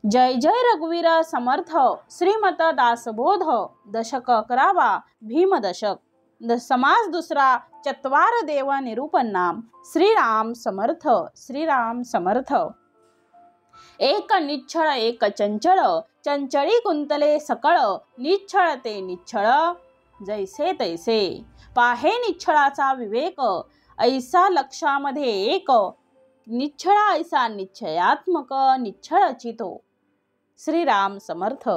जय जय रघुवीर समर्थ श्रीमत दासबोध दशक 11 भीमदशक समास दुसरा चत्वार देव निरूपणाम श्रीराम समर्थ श्रीराम समर्थ। एक निच्छळ एक चंचळ चंचळी गुंतले सकळ निच्छळ ते निच्छळ जैसे तैसे पाहे निच्छळाचा विवेक ऐसा लक्षामध्ये एक निच्छळ ऐसा निश्चयात्मक निच्छळ चितो। श्रीराम समर्थ।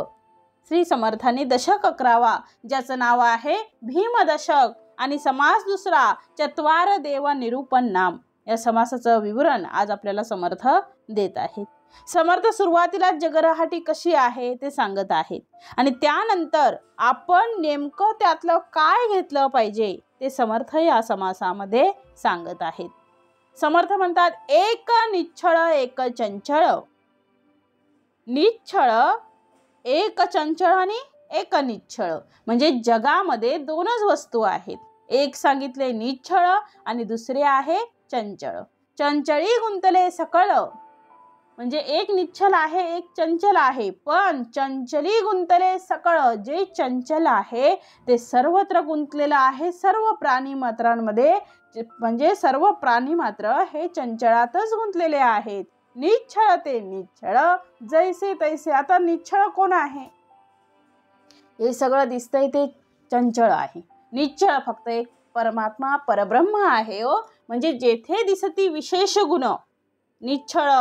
श्री समर्थांनी दशक 11 ज्याचं नाव आहे भीमदशक आणि समास दुसरा चत्वार देव निरूपण नाम या समासाचं विवरण आज आपल्याला समर्थ देत आहेत। समर्थ सुरुवातीला जगराहाटी कशी आहे ते सांगत आहेत आणि त्यानंतर आपण नेमकं त्यातलं काय घेतलं पाहिजे ते समर्थ या समासामध्ये सांगत आहेत। समर्थ म्हणतात एक निच्छळ एक चंचळ। निच्छळ एक चंचळ आणि एक निच्छळ म्हणजे जगामध्ये दोनच वस्तू आहेत। एक सांगितले निच्छळ आणि दुसरे आहे चंचळ। चंचळी गुंतले सकळ म्हणजे एक निच्छल आहे एक चंचल आहे, पण चंचली गुंतले सकळ जे चंचल आहे ते सर्वत्र गुंतलेलं आहे। सर्व प्राणी मात्रांमध्ये म्हणजे सर्व प्राणी मात्र हे चंचळातच गुंतलेले आहेत। निच्छळ ते निच्छळ जैसे तैसे। आता निच्छळ कोण आहे? हे सगळं दिसतंय ते चंचळ आहे। निच्छळ फक्त एक परमात्मा परब्रह्म आहे हो, म्हणजे जेथे दिसती विशेष गुण निच्छळ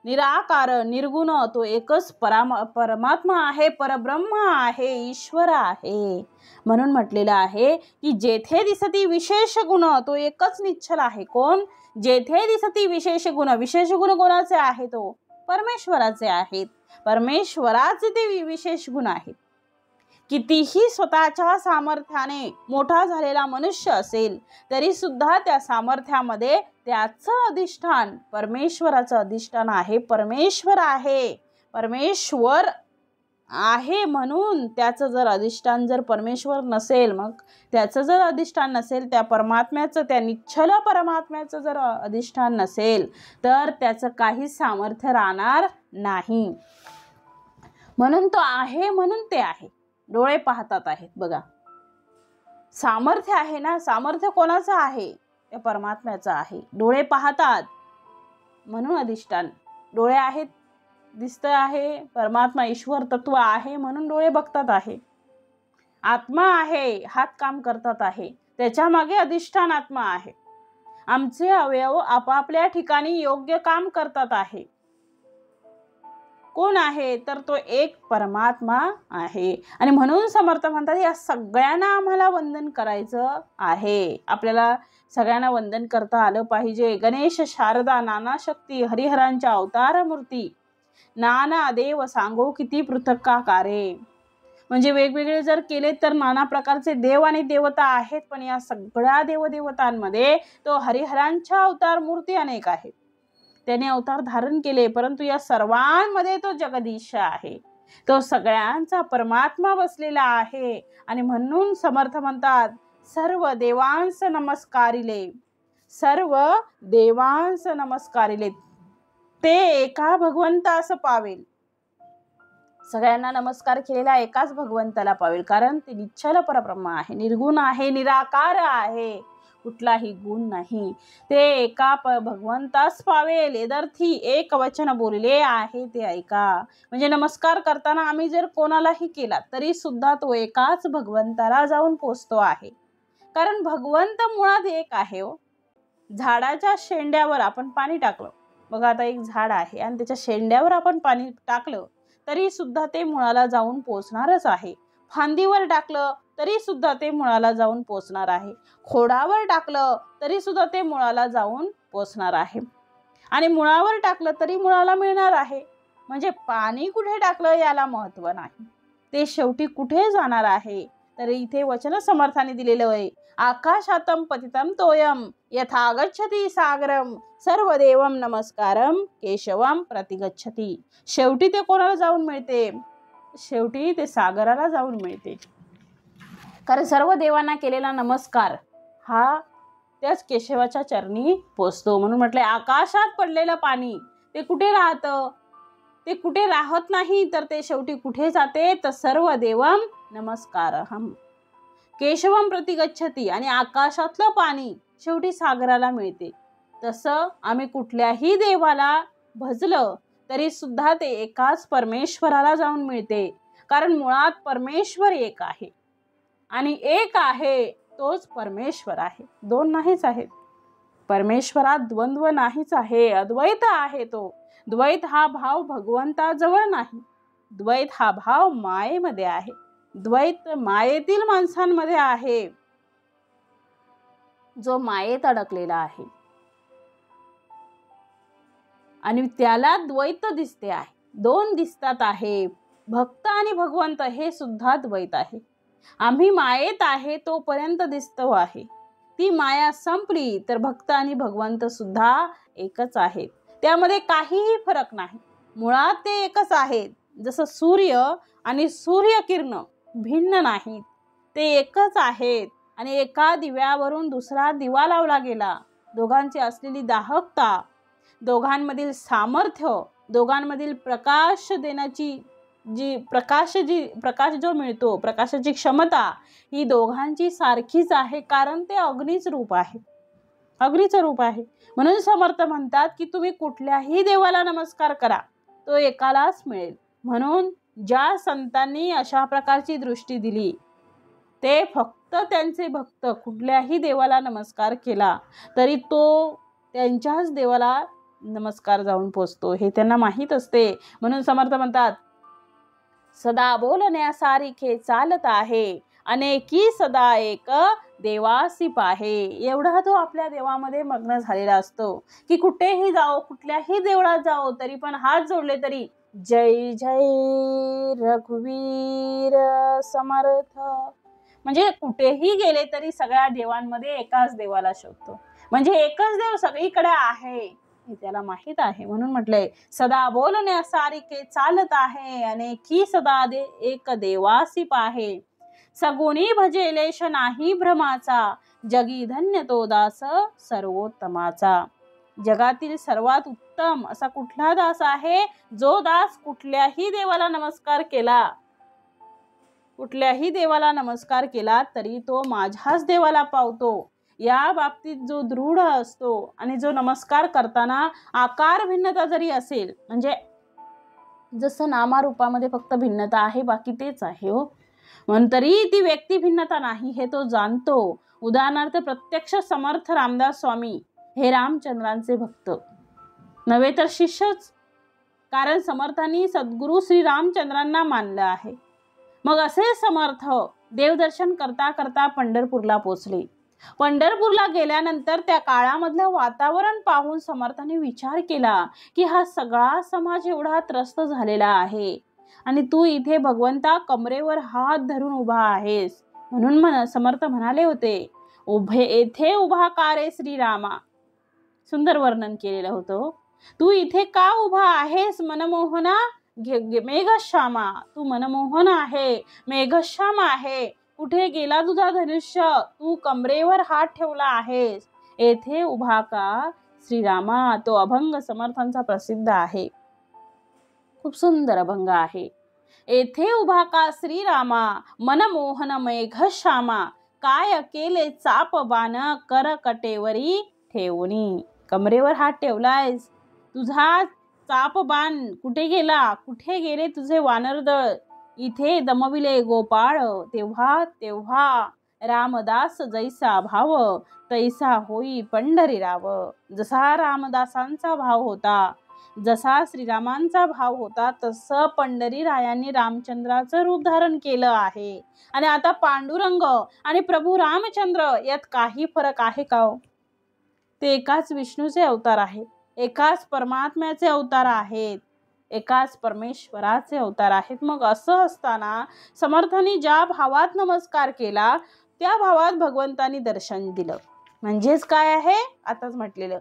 निराकार निर्गुण तो एकच परमात्मा आहे, परब्रह्म आहे, ईश्वर आहे। म्हणून म्हटलेलं आहे की जेथे दिसती विशेष गुण तो एकच निच्छल आहे। कोण? जेथे दिसती विशेष गुण। विशेष गुण कोणाचे आहेत? तो परमेश्वराचे आहेत। परमेश्वराचे ते विशेष गुण आहेत। कितीही स्वतःच्या सामर्थ्याने मोठा झालेला मनुष्य असेल तरी सुद्धा त्या सामर्थ्यामध्ये त्याचं अधिष्ठान परमेश्वराचं अधिष्ठान आहे। परमेश्वर आहे, परमेश्वर आहे म्हणून त्याचं जर अधिष्ठान जर परमेश्वर नसेल, मग त्याचं जर अधिष्ठान नसेल, त्या परमात्म्याचं त्या निच्छल परमात्म्याचं जर अधिष्ठान नसेल तर त्याचं काही सामर्थ्य राहणार नाही। म्हणून तो आहे म्हणून ते आहे। डोळे पाहतात आहेत बघा, सामर्थ्य आहे ना, सामर्थ्य कोणाचं आहे? त्या परमात्म्याचं आहे। डोळे पाहतात म्हणून अधिष्ठान, डोळे आहेत दिसत आहे, परमात्मा ईश्वर तत्व आहे म्हणून डोळे बघतात आहे। आत्मा आहे, हात काम करतात आहे, त्याच्या मागे अधिष्ठान आत्मा आहे। आमचे अवयव आपापल्या ठिकाणी योग्य काम करतात आहे। कोण आहे? तर तो एक परमात्मा आहे। आणि म्हणून समर्थ म्हणतात या सगळ्यांना आम्हाला वंदन करायचं आहे। आपल्याला सगळ्यांना वंदन करता आलं पाहिजे। गणेश शारदा नाना शक्ती हरिहरांच्या अवतार मूर्ती नाना देव सांगो किती पृथक्काकारे। म्हणजे वेगवेगळे जर केले तर नाना प्रकारचे देव आणि देवता आहेत, पण या सगळ्या देवदेवतांमध्ये तो हरिहरांच्या अवतार मूर्ती अनेक आहेत। त्याने अवतार धारण केले, परंतु या सर्वांमध्ये तो जगदीश आहे। तो सगळ्यांचा परमात्मा बसलेला आहे। आणि म्हणून समर्थ म्हणतात सर्व देवांस नमस्कारिले, सर्व देवांस नमस्कारिले ते एका भगवंतास पावेल। सगळ्यांना नमस्कार केलेला एकाच भगवंताला पावेल, कारण ते निच्छल परब्रह्म आहे, निर्गुण आहे, निराकार आहे, कुठलाही गुण नाही। ते एका भगवंतास पावेल एदर्थी एक वचन बोलले आहे ते ऐका। म्हणजे नमस्कार करताना आम्ही जर कोणालाही केला तरी सुद्धा तो एकाच भगवंताला जाऊन पोचतो आहे, कारण भगवंत मुळात एक आहे हो। झाडाच्या शेंड्यावर आपण पाणी टाकलं, बघा आता एक झाड आहे आणि त्याच्या शेंड्यावर आपण पाणी टाकलं तरी सुद्धा ते मुळाला जाऊन पोचणारच आहे। फांदीवर टाकलं तरी सुद्धा ते मुळाला जाऊन पोचणार आहे। खोडावर टाकलं तरी सुद्धा ते मुळाला जाऊन पोचणार आहे आणि मुळावर टाकलं तरी मुळाला मिळणार आहे। म्हणजे पाणी कुठे टाकलं याला महत्त्व नाही, ते शेवटी कुठे जाणार आहे। तर इथे वचन समर्थाने दिलेलं आहे आकाशातम पतितम तोयम यथा गच्छति सागरम सर्व देवम नमस्कारम केशवम प्रतिगच्छति। शेवटी ते कोणाला जाऊन मिळते? शेवटी ते सागराला जाऊन मिळते, कारण सर्व देवांना केलेला नमस्कार हा त्याच केशवाच्या चरणी पोचतो। म्हणून म्हटले आकाशात पडलेलं पाणी ते कुठे राहतं? ते कुठे राहत नाही, तर ते शेवटी कुठे जाते, तर सर्व देवम नमस्कारहम. केशवम प्रति गच्छती, आणि आकाशातलं पाणी शेवटी सागराला मिळते. तसं आम्ही कुठल्याही देवाला भजलं तरी सुद्धा ते एकाच परमेश्वराला जाऊन मिळते. कारण मुळात परमेश्वर एक आहे, आणि एक आहे तोच परमेश्वर आहे, दोन नाहीच आहेत. परमेश्वरात द्वंद्व नाहीच आहे, अद्वैत आहे तो. द्वैत हा भाव भगवंताजवळ नाही, द्वैत हा भाव मायेमध्ये आहे. द्वैत मायेतील माणसांमध्ये आहे, जो मायेत अडकलेला आहे, आणि त्याला द्वैत दिसते आहे. दोन दिसतात आहे, भक्त आणि भगवंत, हे सुद्धा द्वैत आहे. आम्ही मायेत आहे तोपर्यंत दिसतो आहे, ती माया संपली तर भक्त आणि भगवंत सुद्धा एकच आहेत. त्यामध्ये काहीही फरक नाही, मुळात ते एकच आहेत. जसं सूर्य आणि सूर्यकिरण भिन्न नाहीत, ते एकच आहेत. आणि एका दिव्यावरून दुसरा दिवा लावला गेला, दोघांची असलेली दाहकता, दोघांमधील सामर्थ्य, दोघांमधील प्रकाश देण्याची प्रकाश जो मिळतो, प्रकाशाची क्षमता, ही दोघांची सारखीच आहे. कारण ते अग्नीच रूप आहे, अग्नीचं रूप आहे. म्हणून समर्थ म्हणतात की तुम्ही कुठल्याही देवाला नमस्कार करा, तो एकालाच मिळेल. म्हणून ज्या संतांनी अशा प्रकारची दृष्टी दिली, ते फक्त त्यांचे भक्त कुठल्याही देवाला नमस्कार केला तरी तो त्यांच्याच देवाला नमस्कार जाऊन पोचतो, हे त्यांना माहीत असते. म्हणून समर्थ म्हणतात, सदा बोलण्यासारिखे चालत आहे, अनेकी सदा एक देवासी पाहे. एवढा तो आपल्या देवामध्ये मग्न झालेला असतो की कुठेही जाओ, कुठल्याही देवळात जाओ, तरी पण हात जोडले तरी जय जय रघुवीर समर्थ. म्हणजे कुठेही गेले तरी सगळ्या देवांमध्ये एकाच देवाला शोधतो, म्हणजे एकच देव सगळीकडे आहे हे त्याला माहित आहे. म्हणून म्हटलंय, सदा बोलण्यासारिखे चालत आहे, अनेकी सदा एक देवासी पाहे. सगुणी भजेलेश नाही भ्रमाचा, जगी धन्य तो दास सर्वोत्तमाचा. जगातील सर्वात उत्तम असा कुठला दास आहे, जो दास कुठल्याही देवाला नमस्कार केला, कुठल्याही देवाला नमस्कार केला तरी तो माझ्याच देवाला पावतो. या बाबतीत जो दृढ असतो, आणि जो नमस्कार करताना आकार भिन्नता जरी असेल, म्हणजे जसं नामारूपामध्ये फक्त भिन्नता आहे, बाकी तेच आहे हो, म्हणून तरी ती व्यक्ती भिन्नता नाही हे तो जाणतो. उदाहरणार्थ प्रत्यक्ष समर्थ रामदास स्वामी हे रामचंद्रांचे भक्त नव्हे तर शिष्यच, कारण समर्थांनी सद्गुरू श्री रामचंद्रांना मानलं आहे. मग असे समर्थ देवदर्शन करता करता पंढरपूरला पोचले. पंढरपूरला गेल्यानंतर त्या काळामधलं वातावरण पाहून समर्थांनी विचार केला की हा सगळा समाज एवढा त्रस्त झालेला आहे, आणि तू इथे भगवंता कमरेवर हात धरून उभा आहेस. म्हणून समर्थ म्हणाले होते, उभे येथे उभा का रे श्रीरामा. सुंदर वर्णन केलेलं होतं. तू इथे का उभा आहेस मनमोहना मेघश्यामा. तू मनमोहन आहे, मेघश्याम आहे. कुठे गेला तुझा धनुष्य, तू कमरेवर हात ठेवला आहेस. येथे उभा का श्रीरामा. तो अभंग समर्थांचा प्रसिद्ध आहे, खूप सुंदर अभंग आहे. येथे उभा का श्रीरामा, मनमोहन मेघश्यामा. काय केले चाप बाण कर कटेवरी ठेवणी. कमरेवर हात ठेवलायस, तुझा चाप बाण कुठे गेला, कुठे गेले तुझे वानरदळ. इथे दमविले गोपाळ, तेव्हा तेव्हा रामदास जैसा भाव, तैसा होई पंढरी राव. जसा रामदासांचा भाव होता, जसा श्रीरामांचा भाव होता, तसं पंढरीरायांनी रामचंद्राचं रूप धारण केलं आहे. आणि आता पांडुरंग आणि प्रभू रामचंद्र यात काही फरक आहे का हो? ते एकाच विष्णूचे अवतार आहेत, एकाच परमात्म्याचे अवतार आहेत, एकाच परमेश्वराचे अवतार आहेत. मग असं असताना समर्थांनी ज्या भावात नमस्कार केला त्या भावात भगवंतांनी दर्शन दिलं. म्हणजेच काय आहे, आताच म्हटलेलं,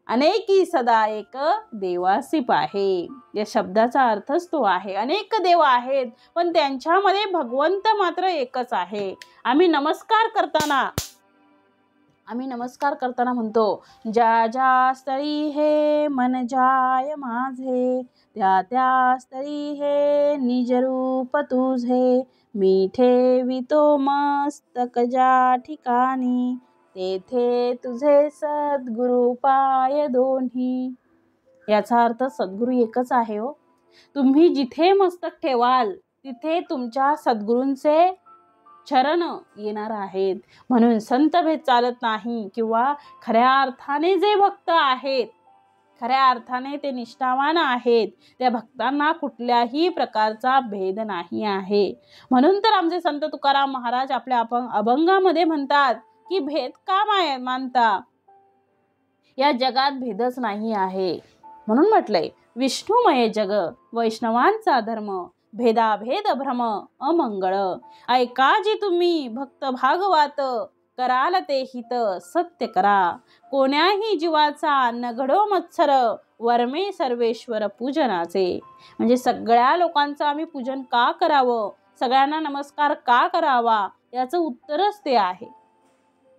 अनेकी सदा एक देवासी पाहे. या शब्दाचा अर्थच तो आहे. अनेक देव आहेत पण त्यांच्यामध्ये भगवंत मात्र एकच आहे. आम्ही नमस्कार करताना आम्ही नमस्कार करताना म्हणतो, ज्या ज्या स्थळी हे मन जाय माझे, त्या त्या स्थळी हे निज रूप तुझे, मी ठेवितो मस्तक ज्या ठिकाणी, तेथे तुझे सद्गुरु पाय दोन्ही. याचा अर्थ सद्गुरू एकच आहे हो. तुम्ही जिथे मस्तक ठेवाल तिथे तुमच्या सद्गुरूंचे चरण येणार आहेत. म्हणून संतभेद चालत नाही, किंवा खऱ्या अर्थाने जे भक्त आहेत, खऱ्या अर्थाने ते निष्ठावान आहेत, त्या भक्तांना कुठल्याही प्रकारचा भेद नाही आहे. म्हणून तर आमचे संत तुकाराम महाराज आपल्या अभंगामध्ये म्हणतात की भेद का मानता, या जगात भेदच नाही आहे. म्हणून म्हटलंय, विष्णुमय जग वैष्णवांचा धर्म, भेदाभेद भ्रम अमंगळ. ऐका जी तुम्ही भक्त भागवत, कराल ते हित सत्य करा. कोण्याही जीवाचा न घडो मत्सर, वर्मे सर्वेश्वर पूजनाचे. म्हणजे सगळ्या लोकांचं आम्ही पूजन का करावं, सगळ्यांना नमस्कार का करावा, याचं उत्तरच ते आहे.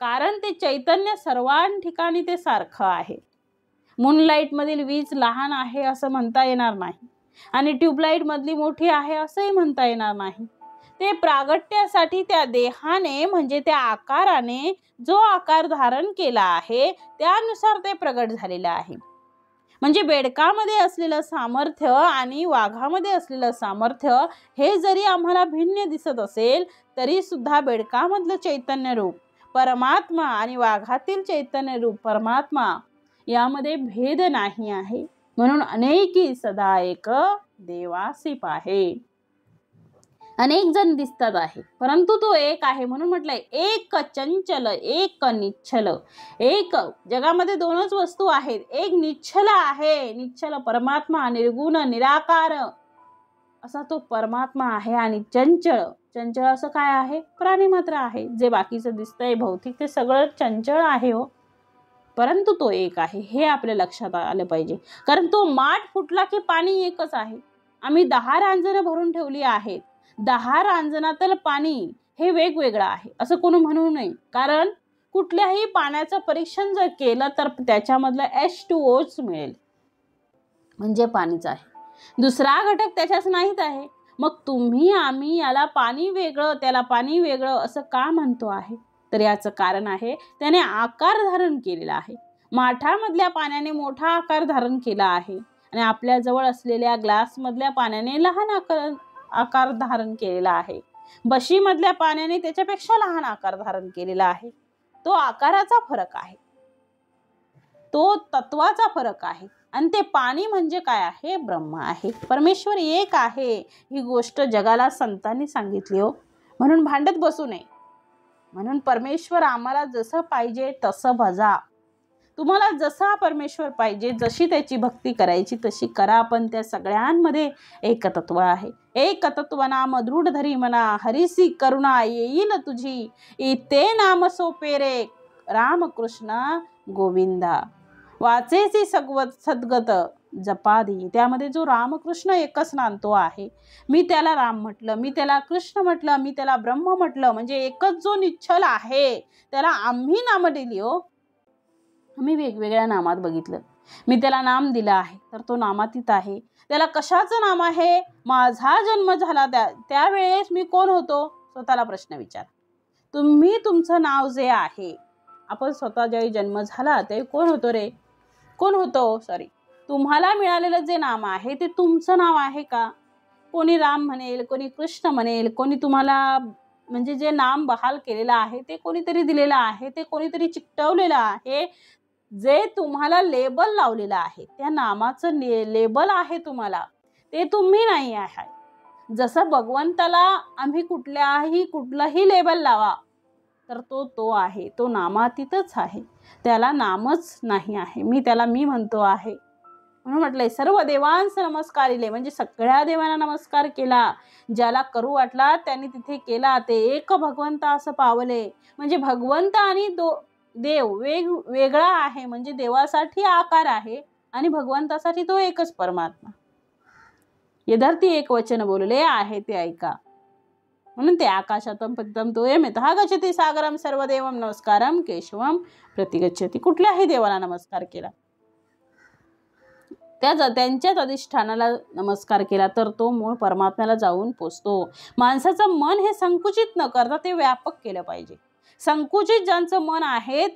कारण ते चैतन्य सर्वां ठिकाणी ते सारखं आहे. मूनलाईट मधील वीज लहान आहे असं म्हणता येणार नाही, आणि ट्यूबलाईट मधली मोठी आहे असंही म्हणता येणार नाही. ते प्रागट्यासाठी त्या देहाने म्हणजे त्या आकाराने जो आकार धारण केला आहे त्यानुसार ते प्रगट झालेलं आहे. म्हणजे बेडकामध्ये असलेलं सामर्थ्य आणि वाघामध्ये असलेलं सामर्थ्य हे जरी आम्हाला भिन्न दिसत असेल तरी सुद्धा बेडकामधलं चैतन्य रूप परमात्मा आणि वाघातील चैतन्य रूप परमात्मा यामध्ये भेद नाही आहे. म्हणून अनेकी सदा एक देवासी पाहे. अनेक जण दिसतात आहे परंतु तो एक आहे. म्हणून म्हटलंय, एक चंचल एक निश्चल. एक जगामध्ये दोनच वस्तू आहेत, एक निश्चल आहे, निश्चल परमात्मा, निर्गुण निराकार असा तो परमात्मा आहे, आणि चंचल, चंचल असं काय आहे, प्राणी मात्र आहे. जे बाकीचं दिसतंय भौतिक ते सगळं चंचल आहे हो, परंतु तो एक आहे हे आपल्या लक्षात आलं पाहिजे. कारण तो माठ फुटला की पाणी एकच आहे. आम्ही 10 रांजणं भरून ठेवली आहेत, 10 रांजणातलं पाणी हे वेगवेगळं आहे असं कोणी म्हणू नये. कारण कुठल्याही पाण्याचं परीक्षण जर केलं तर त्याच्यामधलं H2Oच मिळेल, म्हणजे पाणीच आहे, दुसरा घटक त्याच्याच नाहीत आहे. मग तुम्ही आम्ही याला पाणी वेगळं त्याला पाणी वेगळं असं का म्हणतो आहे, तर याचं कारण आहे त्याने आकार धारण केलेला आहे. माठामधल्या पाण्याने मोठा आकार धारण केला आहे, आणि आपल्या जवळ असलेल्या ग्लासमधल्या पाण्याने लहान आकार धारण केलेला आहे. बशीमधल्या पाण्याने त्याच्यापेक्षा लहान आकार धारण केलेला आहे. तो आकाराचा फरक आहे, तो तत्वाचा फरक आहे. आणि ते पाणी म्हणजे काय आहे, ब्रह्म आहे, परमेश्वर एक आहे. ही गोष्ट जगाला संतांनी सांगितली हो. म्हणून भांडत बसू नये. म्हणून परमेश्वर आम्हाला जसं पाहिजे तसं भजा. तुम्हाला जसा परमेश्वर पाहिजे, जशी त्याची भक्ती करायची तशी करा, पण त्या सगळ्यांमध्ये एकतत्व आहे. एकतत्व नाम दृढ धरी मना, हरिसी करुणा येईल तुझी, इते नाम सोपे रे रामकृष्ण गोविंदा. वाचेची सद्गत जपादी. त्यामध्ये जो रामकृष्ण एकच नांदतो आहे. मी त्याला राम म्हटलं, मी त्याला कृष्ण म्हटलं, मी त्याला ब्रह्म म्हटलं, म्हणजे एकच जो निश्चल आहे त्याला आम्ही नाम दिली हो. आम्ही वेगवेगळ्या नामात बघितलं. मी त्याला नाम दिलं आहे तर तो नामातीत आहे. त्याला कशाचं नाम आहे, माझा जन्म झाला त्यावेळेस मी कोण होतो, स्वतःला प्रश्न विचार. तुम्ही तुमचं नाव जे आहे, आपण स्वतः ज्यावेळी जन्म झाला त्यावेळी कोण होतो रे, कोण होतो, तुम्हाला मिळालेलं जे नाम आहे ते तुमचं नाव आहे का. कोणी राम म्हणेल, कोणी कृष्ण म्हणेल, कोणी तुम्हाला म्हणजे जे नाम बहाल केलेलं आहे ते कोणीतरी दिलेलं आहे, ते कोणीतरी चिकटवलेलं आहे. जे तुम्हाला लेबल लावलेलं आहे त्या नामाचं लेबल आहे तुम्हाला, ते तुम्ही नाही आहे. जसं भगवंताला आम्ही कुठलाही लेबल लावा तर तो आहे, तो नामातीतच आहे, त्याला नामच नाही आहे. मी त्याला मी म्हणतो आहे. म्हणून म्हटलंय, सर्व देवांस नमस्कारिले, म्हणजे सगळ्या देवांना नमस्कार केला. ज्याला करू वाटला त्यांनी तिथे केला. ते एक भगवंत असं पावले. म्हणजे भगवंत आणि देव वेगळा आहे, म्हणजे देवासाठी आकार आहे आणि भगवंतासाठी तो एकच परमात्मा. यथार्थी एक वचन बोलले आहे ते ऐका. म्हणून ते आकाशातम पतितम तोयम यतः गच्छति सागरम सर्वदेवम नमस्कारम केशवम प्रतिगच्छति. कुठल्याही देवाला नमस्कार केला, त्यांच्याच अधिष्ठानाला नमस्कार केला तर तो मूळ परमात्म्याला जाऊन पोचतो. माणसाचं मन हे संकुचित न करता ते व्यापक केलं पाहिजे. संकुचित ज्यांचं मन आहे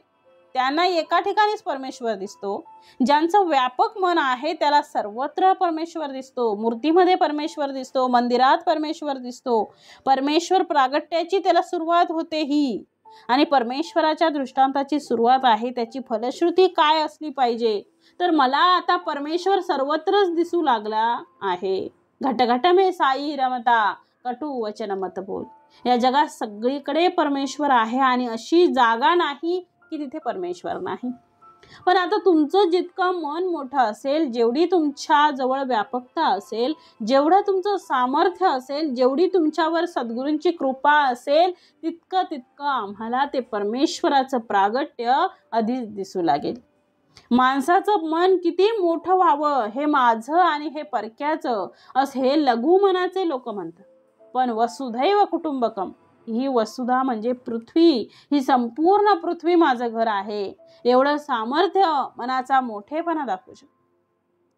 त्यांना एका ठिकाणीच परमेश्वर दिसतो. ज्यांचं व्यापक मन आहे त्याला सर्वत्र परमेश्वर दिसतो. मूर्तीमध्ये परमेश्वर दिसतो, मंदिरात परमेश्वर दिसतो. परमेश्वर प्रागट्याची त्याला सुरुवात होते ही, आणि परमेश्वराच्या दृष्टांताची सुरुवात आहे. त्याची फलश्रुती काय असली पाहिजे, तर मला आता परमेश्वर सर्वत्रच दिसू लागला आहे. घटघट में साई रमता कटू वचन मत बोल. या जगात सगळीकडे परमेश्वर आहे आणि अशी जागा नाही की तिथे परमेश्वर नाही. पण आता तुमचं जितकं मन मोठं असेल, जेवढी तुमच्या जवळ व्यापकता असेल, जेवढं तुमचं सामर्थ्य असेल, जेवढी तुमच्यावर सद्गुरूंची कृपा असेल, तितकं आम्हाला ते परमेश्वराचं प्रागट्य अधिक दिसू लागेल. माणसाचं मन किती मोठं व्हावं, हे माझं आणि हे परक्याचं असं हे लघु मनाचे लोक म्हणतात. पण वसुधैव कुटुंबकम, ही वसुधा म्हणजे पृथ्वी, ही संपूर्ण पृथ्वी माझं घर आहे, एवढं सामर्थ्य मनाचा मोठेपणा दाखवू शकतो.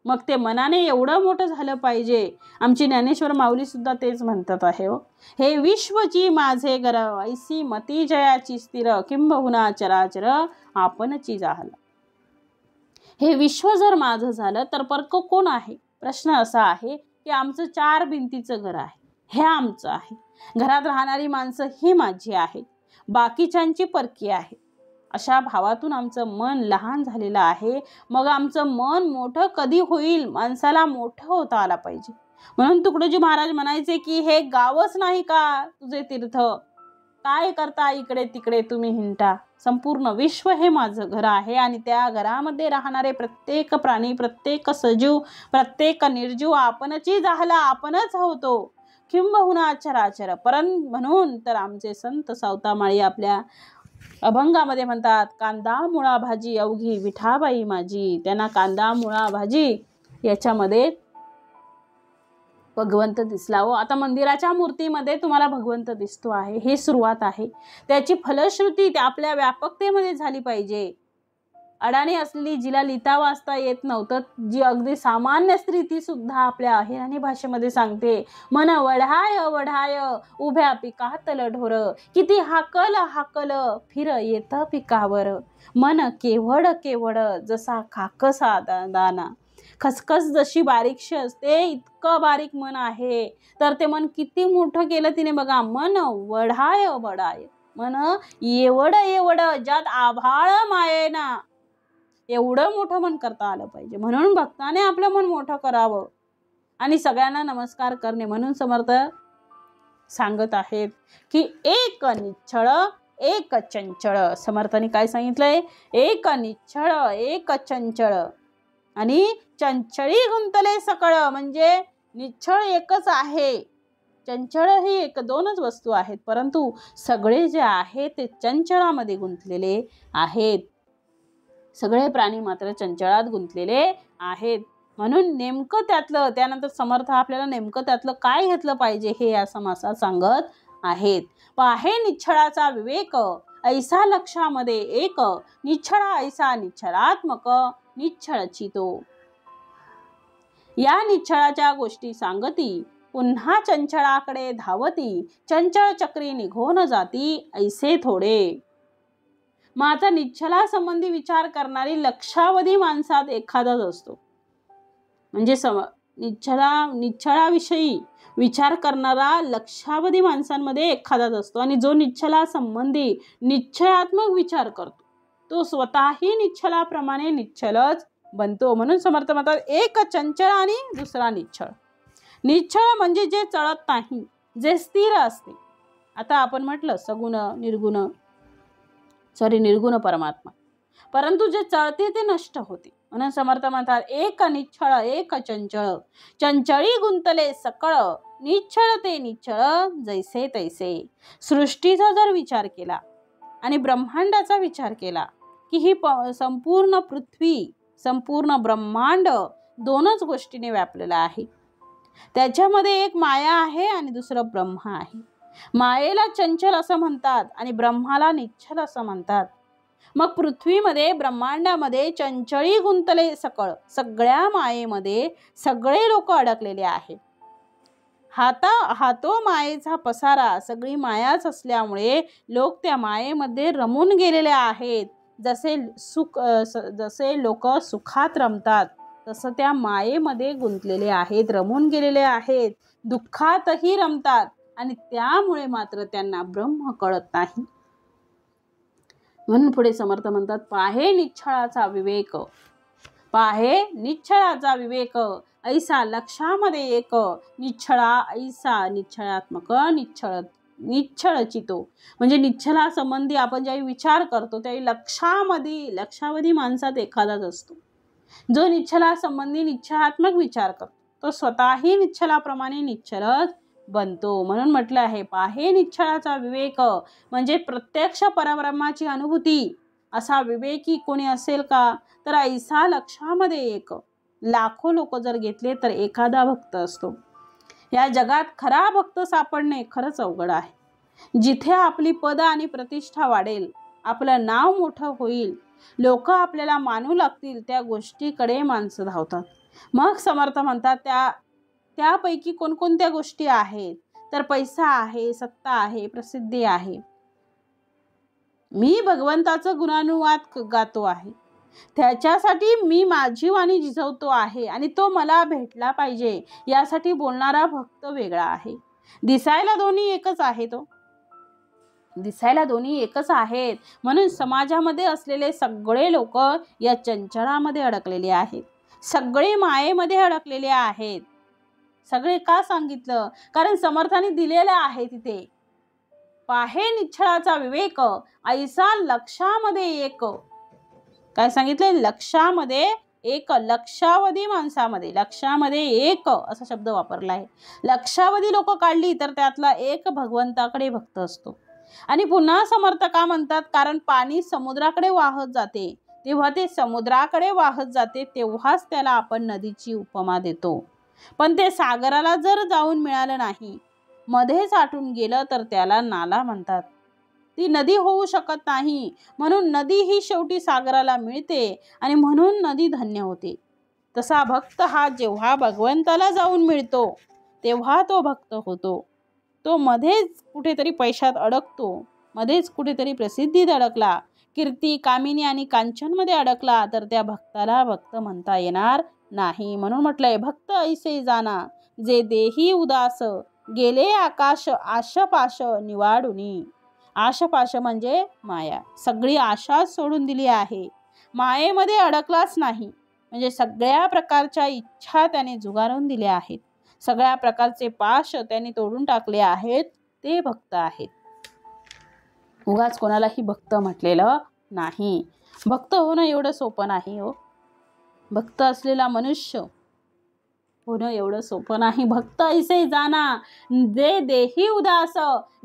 मग ते मनाने एवढं मोठं झालं पाहिजे. आमची ज्ञानेश्वर माऊली सुद्धा तेच म्हणतात आहे हो. हे विश्वची माझे घर, ऐसी मती जयाची स्थिर, किंबहुना चराचर आपणची जाहला. हे विश्व जर माझं झालं तर परक कोण आहे? प्रश्न असा आहे की आमचं 4 भिंतीचं घर आहे, हे आमचं आहे. घरात राहणारी माणसं ही माझी आहेत, बाकीच्यांची परकी आहे. अशा भावातून आमचं मन लहान झालेलं आहे. मग आमचं मन मोठं कधी होईल? माणसाला मोठं होता आला पाहिजे. म्हणून तुकडोजी महाराज म्हणायचे की हे गावच नाही का तुझे तीर्थ, काय करता इकडे तिकडे तुम्ही हिंडता. संपूर्ण विश्व हे माझं घर आहे आणि त्या घरामध्ये राहणारे प्रत्येक प्राणी, प्रत्येक सजीव, प्रत्येक निर्जीव आपणची झाला, आपणच होतो. किंबहुना चराचर परं. म्हणून तर आमचे संत सावतामाळी आपल्या अभंगामध्ये म्हणतात, कांदा मुळा भाजी अवघी विठाबाई माझी. त्यांना कांदा मुळा भाजी याच्यामध्ये भगवंत दिसला हो. आता मंदिराच्या मूर्तीमध्ये तुम्हाला भगवंत दिसतो आहे, ही सुरुवात आहे. त्याची फलश्रुती त्या आपल्या व्यापकतेमध्ये झाली पाहिजे. अडाणी असलेली, जिला लिहिता वाचता येत नव्हतं, जी अगदी सामान्य स्त्री, ती सुद्धा आपल्या अहिराणी भाषेमध्ये सांगते, मन वढाय वढाय उभ्या पिकातल ढोर, किती हाकल हाकल फिर येत पिकावर, मन केवड केवड जसा काकसा दाना. खसखस जशी बारीकशी असते इतकं बारीक मन आहे. तर ते मन किती मोठं केलं तिने बघा. मन वढाय वढाय, मन एवढं एवढं ज्यात आभाळ मायेना, एवढं मोठं मन करता आलं पाहिजे. म्हणून भक्ताने आपलं मन मोठं करावं आणि सगळ्यांना नमस्कार करणे. म्हणून समर्थ सांगत आहेत की एक निच्छळ एक चंचळ. समर्थाने काय सांगितलंय? एक निच्छळ एक चंचळ आणि चंचळी गुंतले सकळ. म्हणजे निच्छळ एकच आहे, चंचळ ही 1-2च वस्तू आहेत, परंतु सगळे जे आहे ते चंचळामध्ये गुंतलेले आहेत. सगळे प्राणी मात्र चंचळात गुंतलेले आहेत. म्हणून नेमकं त्यातलं, त्यानंतर समर्थ आपल्याला नेमकं त्यातलं काय घेतलं पाहिजे हे या समासात सांगत आहेत. पाहे निच्छळाचा विवेक, ऐसा लक्षामध्ये एक, निच्छळा ऐसा निच्छळात्मक, निच्छळची तो. या निच्छळाच्या गोष्टी सांगती, पुन्हा चंचळाकडे धावती, चंचळ चक्री निघून जाती, ऐसे थोडे. मग आता निच्छळा संबंधी विचार करणारी लक्षावधी माणसात एखादाच असतो. म्हणजे निच्छळाविषयी विचार करणारा लक्षावधी माणसांमध्ये एखादाच असतो. आणि जो निच्छळा संबंधी निश्चयात्मक विचार करतो तो स्वतःही निच्छळाप्रमाणे निच्छळच बनतो. म्हणून समर्थ म्हणतात, एक चंचळ आणि दुसरा निच्छळ. निच्छळ म्हणजे जे चळत नाही, जे स्थिर असते. आता आपण म्हटलं सगुण निर्गुण परमात्मा, परंतु जे चळते ते नष्ट होते. म्हणून समर्थ म्हणतात, एक निच्छळ एक चंचळ, चंचळी गुंतले सकळ, निच्छळ ते निच्छळ जैसे तैसे. सृष्टीचा जर विचार केला आणि ब्रह्मांडाचा विचार केला की ही संपूर्ण पृथ्वी, संपूर्ण ब्रह्मांड 2च गोष्टीने व्यापलेलं आहे. त्याच्यामध्ये एक माया आहे आणि दुसरं ब्रह्म आहे. मायेला चंचल असं म्हणतात आणि ब्रह्माला निश्चल असं म्हणतात. मग पृथ्वीमध्ये ब्रह्मांडामध्ये चंचळी गुंतले सकळ, सगळ्या मायेमध्ये सगळे लोक अडकलेले आहेत. हातो मायेचा पसारा, सगळी मायाच असल्यामुळे लोक त्या मायेमध्ये रमून गेलेले आहेत. जसे लोक सुखात रमतात तसं त्या मायेमध्ये गुंतलेले आहेत, रमून गेलेले आहेत, दुःखातही रमतात आणि त्यामुळे मात्र त्यांना ब्रह्म कळत नाही. म्हणून पुढे समर्थ म्हणतात, पाहे निश्चळाचा विवेक, पाहे निश्चळाचा विवेक, ऐसा लक्षामध्ये एक, निश्चळा ऐसा निश्चयात्मक, निश्चळ चितो. म्हणजे निश्चला संबंधी आपण ज्यावेळी विचार करतो त्यावेळी लक्षावधी माणसात एखादाच असतो जो निश्चला संबंधी निश्चयात्मक विचार करतो, तो स्वतःही निश्चलाप्रमाणे निश्चलच बनतो. म्हणून म्हटलं आहे, पाहे निश्चळाचा विवेक, म्हणजे प्रत्यक्ष परब्रह्माची अनुभूती. असा विवेकी कोणी असेल का, तर ऐसा लक्षामध्ये एक, लाखो लोक जर घेतले तर एखादा भक्त असतो. या जगात खरा भक्त सापडणे खरंच अवघड आहे. जिथे आपली पद आणि प्रतिष्ठा वाढेल, आपलं नाव मोठं होईल, लोक आपल्याला मानू लागतील, त्या गोष्टीकडे माणसं धावतात. मग समर्थ म्हणतात, त्यापैकी कोणकोणत्या गोष्टी आहेत, तर पैसा आहे, सत्ता आहे, प्रसिद्धी आहे. मी भगवंताचं गुणानुवाद गातो आहे, त्याच्यासाठी मी माझी वाणी झिजवतो आहे आणि तो मला भेटला पाहिजे यासाठी बोलणारा भक्त वेगळा आहे. दिसायला दोन्ही एकच आहे, दिसायला दोन्ही एकच आहेत. म्हणून समाजामध्ये असलेले सगळे लोक या चंचळामध्ये अडकलेले आहेत, सगळे मायेमध्ये अडकलेले आहेत. सगळे का सांगितलं, कारण समर्थाने दिलेलं आहे तिथे, पाहे निश्चळाचा विवेक, ऐसा लक्षामध्ये एक. काय सांगितले, लक्षामध्ये एक, लक्षावधी माणसामध्ये, लक्षामध्ये एक असा शब्द वापरला आहे. लक्षावधी लोक काढली तर त्यातला एक भगवंताकडे भक्त असतो. आणि पुन्हा समर्थ का म्हणतात, कारण पाणी समुद्राकडे वाहत जाते, तेव्हा ते समुद्राकडे वाहत जाते तेव्हाच त्याला आपण नदीची उपमा देतो. पण ते सागराला जर जाऊन मिळालं नाही, मध्येच आटून गेलं, तर त्याला नाला म्हणतात. ती नदी होऊ शकत नाही. म्हणून नदी ही शेवटी सागराला मिळते आणि म्हणून नदी धन्य होते. तसा भक्त हा जेव्हा भगवंताला जाऊन मिळतो तेव्हा तो भक्त होतो. तो मध्येच कुठेतरी पैशात अडकतो, मध्येच कुठेतरी प्रसिद्धीत अडकला, कीर्ती, कामिनी आणि कांचनमध्ये अडकला, तर त्या भक्ताला भक्त म्हणता येणार नाही. म्हणून म्हटलंय, भक्त ऐसे जाना जे देही उदास, गेले आकाश आशपाश निवाडुनी. आशपाश म्हणजे माया, सगळी आशा सोडून दिली आहे, मायेमध्ये अडकलाच नाही. म्हणजे सगळ्या प्रकारच्या इच्छा त्याने जुगारून दिल्या आहेत, सगळ्या प्रकारचे पाश त्याने तोडून टाकले आहेत, ते भक्त आहेत. उगाच कोणालाही भक्त म्हटलेलं नाही. भक्त होणं एवढं सोपं नाही हो. भक्त असलेला मनुष्य होणं एवढं सोपं नाही. भक्त ऐसे जाना जे देही उदास,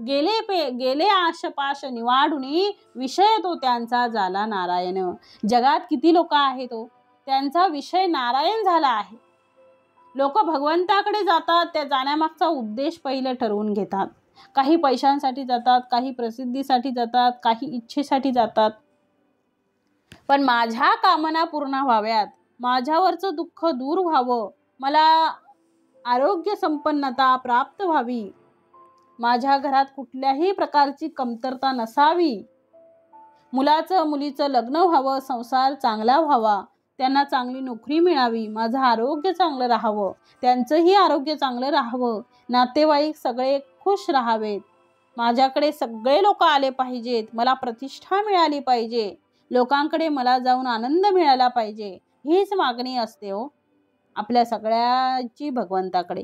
गेले आशपाश निवाडुनी, विषय तो त्यांचा झाला नारायण. जगात किती लोक आहेत हो, त्यांचा विषय नारायण झाला आहे. लोक भगवंताकडे जातात, त्या जाण्यामागचा उद्देश पहिले ठरवून घेतात. काही पैशांसाठी जातात, काही प्रसिद्धीसाठी जातात, काही इच्छेसाठी जातात. पण माझ्या कामना पूर्ण व्हाव्यात, माझ्यावरचं दुःख दूर व्हावं, मला आरोग्य संपन्नता प्राप्त व्हावी, माझ्या घरात कुठल्याही प्रकारची कमतरता नसावी, मुलीचं लग्न व्हावं, संसार चांगला व्हावा, त्यांना चांगली नोकरी मिळावी, माझं आरोग्य चांगलं राहावं, त्यांचंही आरोग्य चांगलं राहावं, नातेवाईक सगळे खुश राहावेत, माझ्याकडे सगळे लोक आले पाहिजेत, मला प्रतिष्ठा मिळाली पाहिजे, लोकांकडे मला जाऊन आनंद मिळाला पाहिजे, हीच मागणी असते हो आपल्या सगळ्याची भगवंताकडे.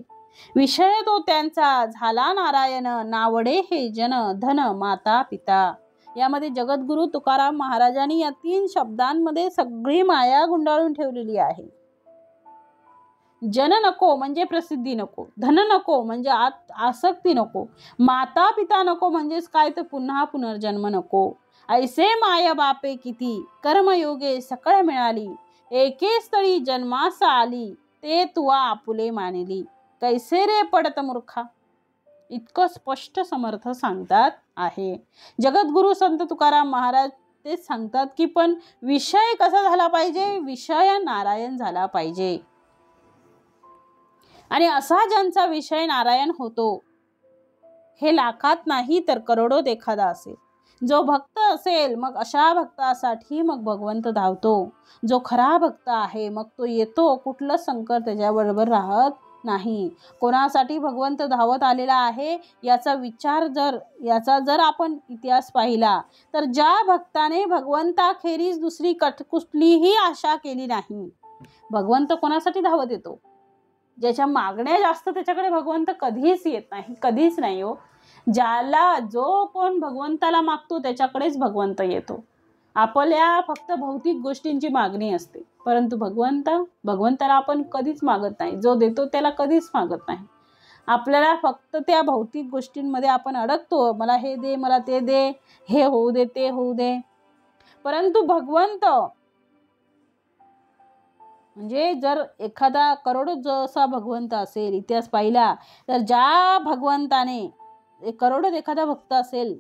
विषय तो त्यांचा झाला नारायण, नावडे हे जन धन माता पिता. यामध्ये जगद्गुरु तुकाराम महाराजांनी या 3 शब्दांमध्ये सगळी माया गुंडाळून ठेवलेली आहे. जन नको म्हणजे प्रसिद्धी नको, धन नको म्हणजे आसक्ती नको, माता पिता नको म्हणजेच काय, तर पुन्हा पुनर्जन्म नको. ऐसे माय बापे किती, कर्मयोगे सकळ मिळाली, एके स्थळी जन्मास आली, ते तुवा आपुले मानिली. कैसे रे पडत मूर्खा. इतकं स्पष्ट समर्थ सांगतात आहे. जगद्गुरु संत तुकाराम महाराज तेच सांगतात की पण विषय कसा झाला पाहिजे, विषय नारायण झाला पाहिजे. आणि असा ज्यांचा विषय नारायण होतो, हे लाखात नाही तर करोडोत एखादा असेल. जो भक्त असेल मग अशा भक्तासाठी मग भगवंत धावतो. जो खरा भक्त आहे मग तो येतो, कुठलं संकट त्याच्याबरोबर राहत नाही. कोणासाठी भगवंत धावत आलेला आहे याचा जर आपण इतिहास पाहिला तर ज्या भक्ताने भगवंताखेरीज दुसरी कुठलीही आशा केली नाही, भगवंत कोणासाठी धावत येतो? ज्याच्या मागण्या जास्त त्याच्याकडे भगवंत कधीच येत नाही, कधीच नाही हो. जो कोण भगवंताला मागतो त्याच्याकडेच भगवंत येतो. आपल्या फक्त भौतिक गोष्टींची मागणी असते, परंतु भगवंताला आपण कधीच मागत नाही. जो देतो त्याला कधीच मागत नाही. आपल्याला फक्त त्या भौतिक गोष्टींमध्ये आपण अडकतो, मला हे दे, मला ते दे, हे होऊ दे, ते होऊ दे. परंतु भगवंत म्हणजे जर एखादा करोडो जसा भगवंत असेल, इतिहास पाहिला तर ज्या भगवंताने करोडो एखादा भक्त असेल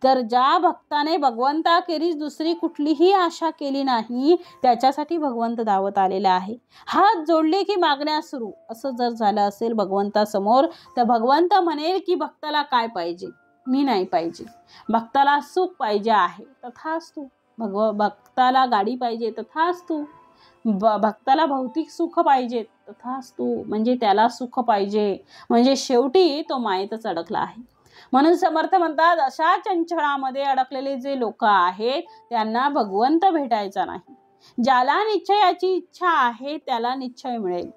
तर ज्या भक्ताने भगवंताखेरीज दुसरी कुठलीही आशा केली नाही त्याच्यासाठी भगवंत धावत आलेला आहे. हात जोडले की मागण्या सुरू, असं जर झालं असेल भगवंतासमोर तर भगवंत म्हणेल की भक्ताला काय पाहिजे? मी नाही पाहिजे. भक्ताला सुख पाहिजे आहे, तथास्तु. भक्ताला गाडी पाहिजे, तथास्तु. भक्ताला भौतिक सुख पाहिजे, तथास्तु. म्हणजे त्याला सुख पाहिजे, म्हणजे शेवटी तो मायेतच अडकला आहे. म्हणून समर्थ म्हणतात अशा चंचळामध्ये अडकलेले जे लोक आहेत त्यांना भगवंत भेटायचा नाही. ज्याला निश्चयाची इच्छा आहे त्याला निश्चय मिळेल.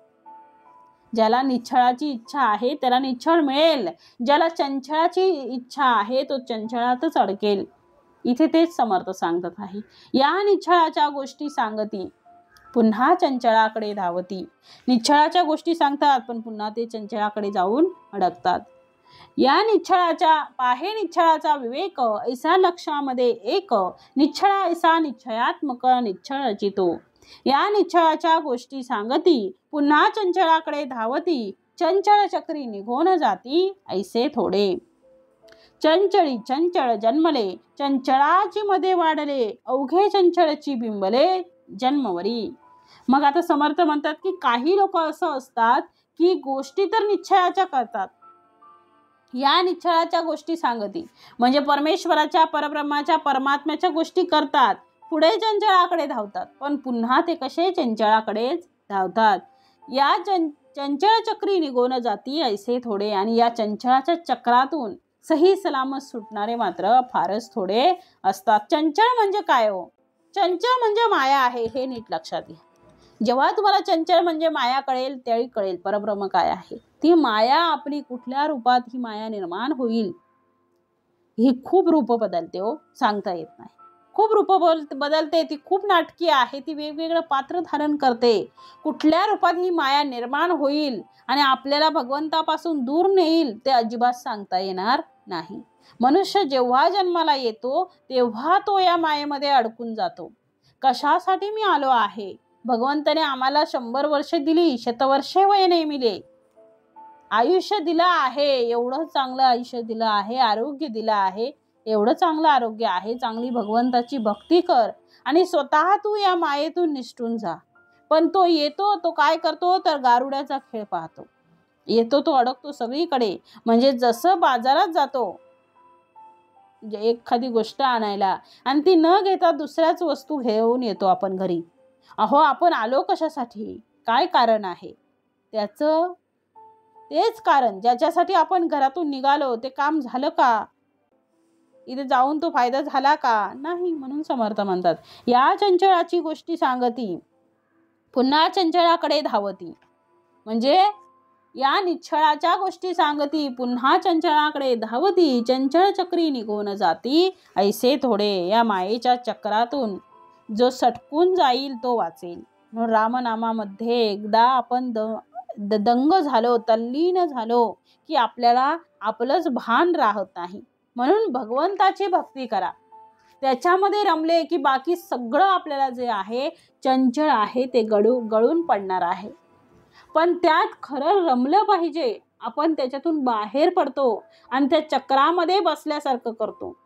ज्याला निश्चळाची इच्छा आहे त्याला निश्चळ मिळेल. ज्याला चंचळाची इच्छा आहे तो चंचळातच अडकेल. इथे तेच समर्थ सांगत आहे. या निश्चळाच्या गोष्टी सांगती पुन्हा चंचळाकडे धावती. निश्चळाच्या गोष्टी सांगतात पण पुन्हा ते चंचळाकडे जाऊन अडकतात. या निश्चळाचा विवेक ऐसा लक्षामध्ये एक, निश्चळा ऐसा निश्चयात्मक निश्चळ रचितो. या निश्चळाच्या गोष्टी सांगती पुन्हा चंचळाकडे धावती. चंचळ चक्री निघून जाती ऐसे थोडे. चंचळी चंचळ जन्मले, चंचळाची मध्ये वाढले, अवघे चंचळची बिंबले जन्मवरी. मग आता समर्थ म्हणतात की काही लोक असं असतात की गोष्टी तर निश्चयाच्या करतात, या निश्चळाच्या गोष्टी सांगती म्हणजे परमेश्वराच्या, परब्रह्माच्या, परमात्म्याच्या गोष्टी करतात, पुढे चंचळाकडे धावतात, पण पुन्हा ते कसे चंचळाकडेच धावतात. या चंचळ चक्री निघून जाती ऐसे थोडे. आणि या चंचळाच्या चक्रातून सही सलामत सुटणारे मात्र फारच थोडे असतात. चंचळ म्हणजे काय हो? चंचळ म्हणजे माया आहे, हे नीट लक्षात घ्या. जेव्हा तुम्हाला चंचळ म्हणजे माया कळेल त्यावेळी कळेल परब्रह्म काय आहे. ती माया आपली कुठल्या रूपात ही माया निर्माण होईल, ही खूप रूप बदलते हो, सांगता येत नाही. खूप रूप बदलते, ती खूप नाटकी आहे, ती वेगवेगळं पात्र धारण करते. कुठल्या रूपात ही माया निर्माण होईल आणि आपल्याला भगवंतापासून दूर नेईल ते अजिबात सांगता येणार नाही. मनुष्य जेव्हा जन्माला येतो तेव्हा तो या मायेमध्ये अडकून जातो. कशासाठी मी आलो आहे? भगवंताने आम्हाला 100 वर्षे दिली, शतवर्षे वय नेमिले, आयुष्य दिलं आहे, एवढं चांगलं आयुष्य दिलं आहे, आरोग्य दिलं आहे, एवढं चांगलं आरोग्य आहे. चांगली भगवंताची भक्ती कर आणि स्वतः तू या मायेतून निसटून जा. पण तो येतो, तो काय करतो तर गारुड्याचा खेळ पाहतो. येतो तो अडकतो सगळीकडे. म्हणजे जसं बाजारात जातो एखादी गोष्ट आणायला आणि ती न घेता दुसऱ्याच वस्तू घेऊन येतो आपण घरी. अहो आपण आलो कशासाठी? काय कारण आहे? त्याचं तेच कारण ज्याच्यासाठी आपण घरातून निघालो ते काम झालं का? इथे जाऊन तो फायदा झाला का? नाही. म्हणून समर्थ म्हणतात या चंचळाची गोष्टी सांगती पुन्हा चंचळाकडे धावती. म्हणजे या निश्चळाच्या गोष्टी सांगती पुन्हा चंचळाकडे धावती. चंचळ चक्री निघून जाती ऐसे थोडे. या मायेच्या चक्रातून जो सटकून जाईल तो वाचेल. म्हणून रामनामामध्ये एकदा आपण दंग झालो, तल्लीन झालो की आपल्याला आपलंच भान राहत नाही. म्हणून भगवंताची भक्ती करा, त्याच्यामध्ये रमले की बाकी सगळं आपल्याला जे आहे चंचळ आहे ते गळून पडणार आहे. पण त्यात खरं रमलं पाहिजे. आपण त्याच्यातून बाहेर पडतो आणि त्या चक्रामध्ये बसल्यासारखं करतो.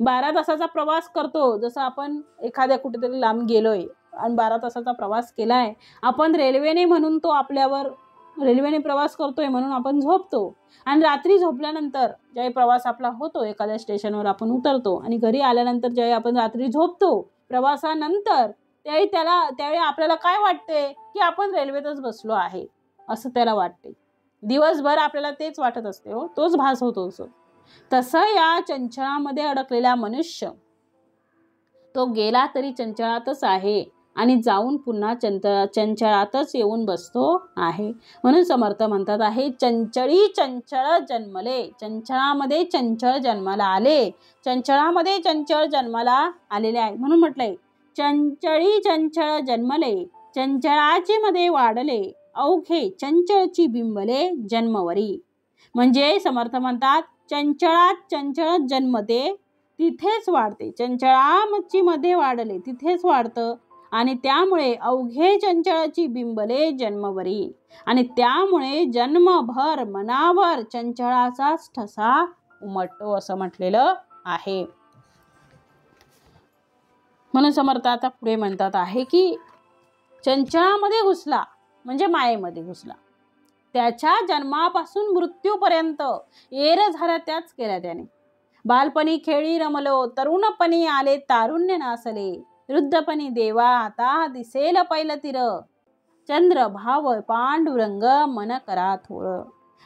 12 तासाचा प्रवास करतो, जसं आपण एखाद्या कुठेतरी लांब गेलोय आणि 12 तासाचा प्रवास केलाय, आपण रेल्वेने म्हणून तो आपल्यावर रेल्वेने प्रवास करतोय म्हणून आपण झोपतो आणि रात्री झोपल्यानंतर ज्यावेळी प्रवास आपला होतो, एखाद्या स्टेशनवर आपण उतरतो आणि घरी आल्यानंतर ज्यावेळी आपण रात्री झोपतो प्रवासानंतर, त्यावेळी आपल्याला काय वाटते की आपण रेल्वेतच बसलो आहे असं त्याला वाटते. दिवसभर आपल्याला तेच वाटत असते हो, तोच भास होतो असो. तसं या चंचळामध्ये अडकलेला मनुष्य तो गेला तरी चंचळातच आहे आणि जाऊन पुन्हा चंचळातच येऊन बसतो आहे. म्हणून समर्थ म्हणतात आहे, चंचळी चंचळ जन्मले. चंचळामध्ये चंचळ जन्माला आले, चंचळामध्ये चंचळ जन्माला आलेले आहे. म्हणून म्हटलंय, चंचळी चंचळ जन्मले, चंचळाचे मध्ये वाढले, अवघे चंचळची बिंबले जन्मवरी. म्हणजे समर्थ म्हणतात, चंचळात चंचळ जन्मते तिथेच वाढते, चंचळाची मध्ये वाढले तिथेच वाढतं आणि त्यामुळे अवघे चंचळाची बिंबले जन्मवरी आणि त्यामुळे जन्मभर मनावर चंचळाचाच ठसा उमटतो असं म्हटलेलं आहे. म्हणून समर्थ आता पुढे म्हणतात आहे की चंचळामध्ये घुसला म्हणजे मायेमध्ये घुसला, त्याच्या जन्मापासून मृत्यूपर्यंत येर झाल्या त्याच केल्या त्याने. बालपणी खेळी रमलो, तरुणपणी आले तारुण्य नासले, वृद्धपणी देवा आता दिसेल पैल तीर, चंद्र भाव पांडुरंग मन करा थोर.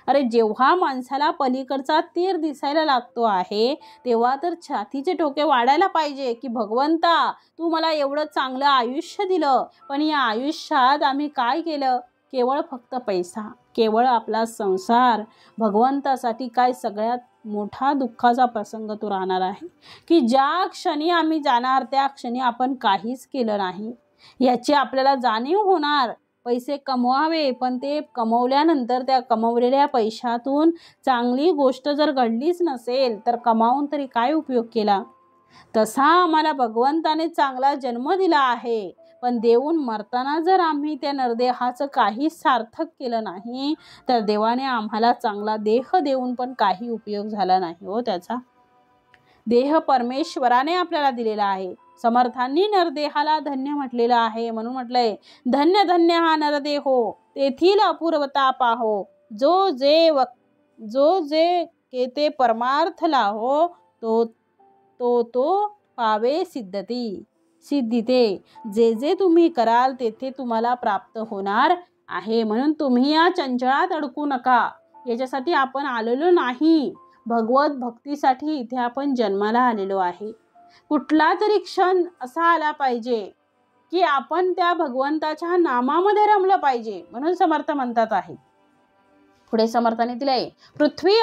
अरे जेव्हा माणसाला पलीकडचा तीर दिसायला लागतो आहे तेव्हा तर छातीचे ठोके वाढायला पाहिजे की भगवंता तू मला एवढं चांगलं आयुष्य दिलं, पण या आयुष्यात आम्ही काय केलं? केवळ फक्त पैसा, केवळ आपला संसार. भगवंतासाठी काय सगळ्यात मोठा दुःखाचा प्रसंग तो राहणार आहे की ज्या क्षणी आम्ही जाणार त्या क्षणी आपण काहीच केलं नाही याची आपल्याला जाणीव होणार. पैसे कमवावे, पण ते कमवल्यानंतर त्या कमवलेल्या पैशातून चांगली गोष्ट जर घडलीच नसेल तर कमावून तरी काय उपयोग केला? तसा आम्हाला भगवंताने चांगला जन्म दिला आहे, पण देऊन मरताना जर आम्ही त्या नरदेहाचं काही सार्थक केलं नाही तर देवाने आम्हाला चांगला देह देऊन पण काही उपयोग झाला नाही हो त्याचा. देह परमेश्वराने आपल्याला दिलेला आहे. समर्थांनी नरदेहाला धन्य म्हटलेलं आहे. म्हणून म्हटलंय, धन्य धन्य हा नरदेहो तेथील अपूर्वता पाहो, जो जे केते परमार्थ लाहो, तो पावे सिद्धिते. जे तुम्ही कराल तेथे तुम्हाला प्राप्त होणार आहे. म्हणून तुम्ही या चंचळात अडकू नका. याच्यासाठी आपण आलेलो नाही, भगवत भक्तीसाठी इथे आपण जन्माला आलेलो आहे. कुठला तरी क्षण असा आला पाहिजे की आपण त्या भगवंताच्या नामामध्ये रमलं पाहिजे. म्हणून समर्थ म्हणतात आहे, पुढे समर्थाने दिलंय, पृथ्वी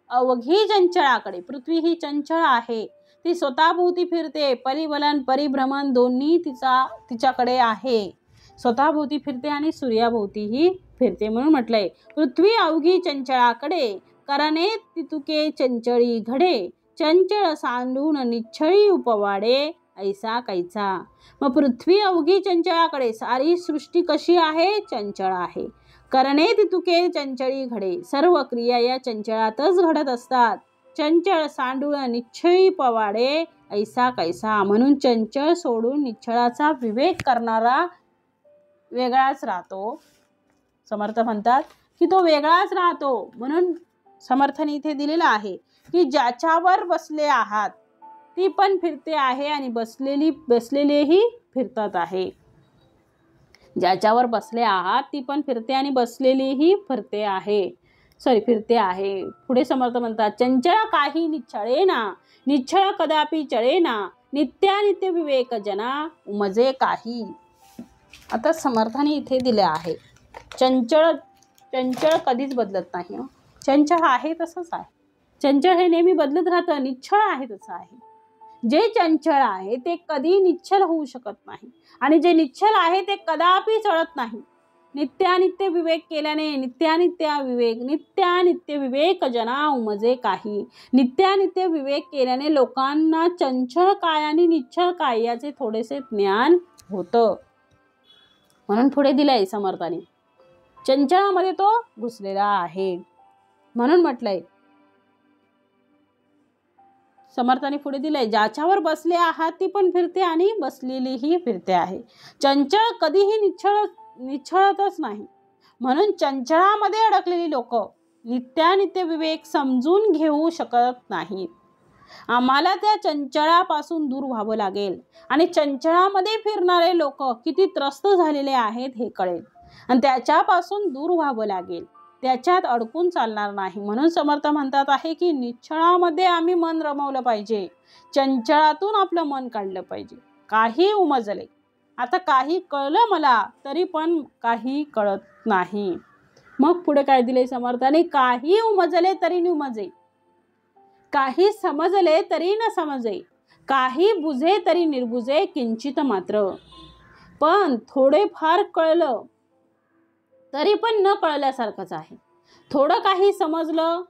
अवघी चंचळाकडे. पृथ्वी ही चंचळ आहे, ती स्वतःभोवती फिरते, परिवलन परिभ्रमण दोन्ही तिच्याकडे आहे. स्वतःभोवती फिरते आणि सूर्याभोवतीही फिरते. म्हणून म्हटलंय, पृथ्वी अवघी चंचळाकडे, करणे तितुके चंचळी घडे, चंचळ सांडून निच्छळी उपवाडे ऐसा कैचा. मग पृथ्वी अवघी चंचळाकडे, सारी सृष्टी कशी आहे? चंचळ आहे. करणे तितुके चंचळी घडे, सर्व क्रिया या चंचळातच घडत असतात. चंचळ सांडून निच्छळी पवाडे ऐसा कैसा. म्हणून चंचळ सोडून निच्छळाचा विवेक करणारा वेगळाच राहतो. समर्थ म्हणतात की तो वेगळाच राहतो. म्हणून समर्थाने इथे दिलेला आहे की ज्याच्यावर बसले आहात ती पण फिरते आहे आणि बसलेलेही फिरतात आहे. ज्याच्यावर बसले आहात ती पण फिरते आणि बसलेलीही फिरते आहे. पुढे समर्थ म्हणतात, चंचळ काही निच्छळेना, निच्छळ कदापि चळेना, नित्यानित्य विवेक जना उमजे काही. आता समर्थाने इथे दिले आहे, चंचळ कधीच बदलत नाही. चंचळ आहे तसंच आहे. चंचळ हे नेहमी बदलत राहतं, निच्छळ आहे तसं आहे. जे चंचळ आहे ते कधी निश्चल होऊ शकत नाही आणि जे निश्चल आहे ते कदापि चळत नाही. नित्यानित्य विवेक केल्याने नित्यानित्य विवेक जना उमजे काही. नित्यानित्य विवेक केल्याने लोकांना चंचळ काय आणि निश्चल काय याचे थोडेसे ज्ञान होतं. म्हणून पुढे दिलंय समर्थाने, चंचळामध्ये तो घुसलेला आहे. म्हणून म्हटलंय, समर्थाने पुढे दिलंय, ज्याच्यावर बसले आहात ती पण फिरते आणि बसलेलीही फिरते आहे. चंचल कधीही निश्चळतच नाही. म्हणून चंचळामध्ये अडकलेली लोक नित्यानित्य विवेक समजून घेऊ शकत नाहीत. आम्हाला त्या चंचळापासून दूर व्हावं लागेल आणि चंचळामध्ये फिरणारे लोक किती त्रस्त झालेले आहेत हे कळेल आणि त्याच्यापासून दूर व्हावं लागेल. त्याच्यात अडकून चालणार नाही. म्हणून समर्थ म्हणतात आहे की निश्चळामध्ये आम्ही मन रमवलं पाहिजे, चंचळातून आपलं मन काढलं पाहिजे. काही उमजले, आता काही कळलं मला तरी पण काही कळत नाही. मग पुढे काय दिले समर्थाने, काही उमजले तरी नुमजे, काही समजले तरी न समजे, काही बुझे तरी निर्बुझे किंचित मात्र. पण थोडे फार कळलं तरी पण न कळल्यासारखंच आहे. थोडं काही समजलं,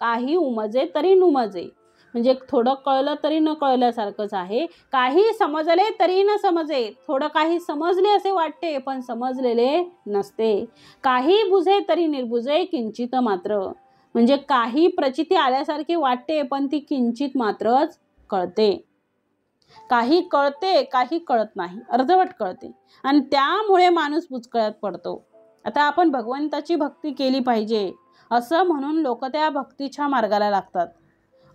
काही उमजे तरी नुमजे, म्हणजे थोडं कळलं तरी न कळल्यासारखंच आहे. काही समजले तरी न समजे, थोडं काही समजले असे वाटते पण समजलेले नसते. काही बुझे तरी निर्बुझे किंचित मात्र, म्हणजे काही प्रचिती आल्यासारखी वाटते पण ती किंचित मात्रच कळते. काही कळते, काही कळत नाही, अर्धवट कळते आणि त्यामुळे माणूस बुचकळ्यात पडतो. आता आपण भगवंताची भक्ती केली पाहिजे असं म्हणून लोक त्या भक्तीच्या मार्गाला लागतात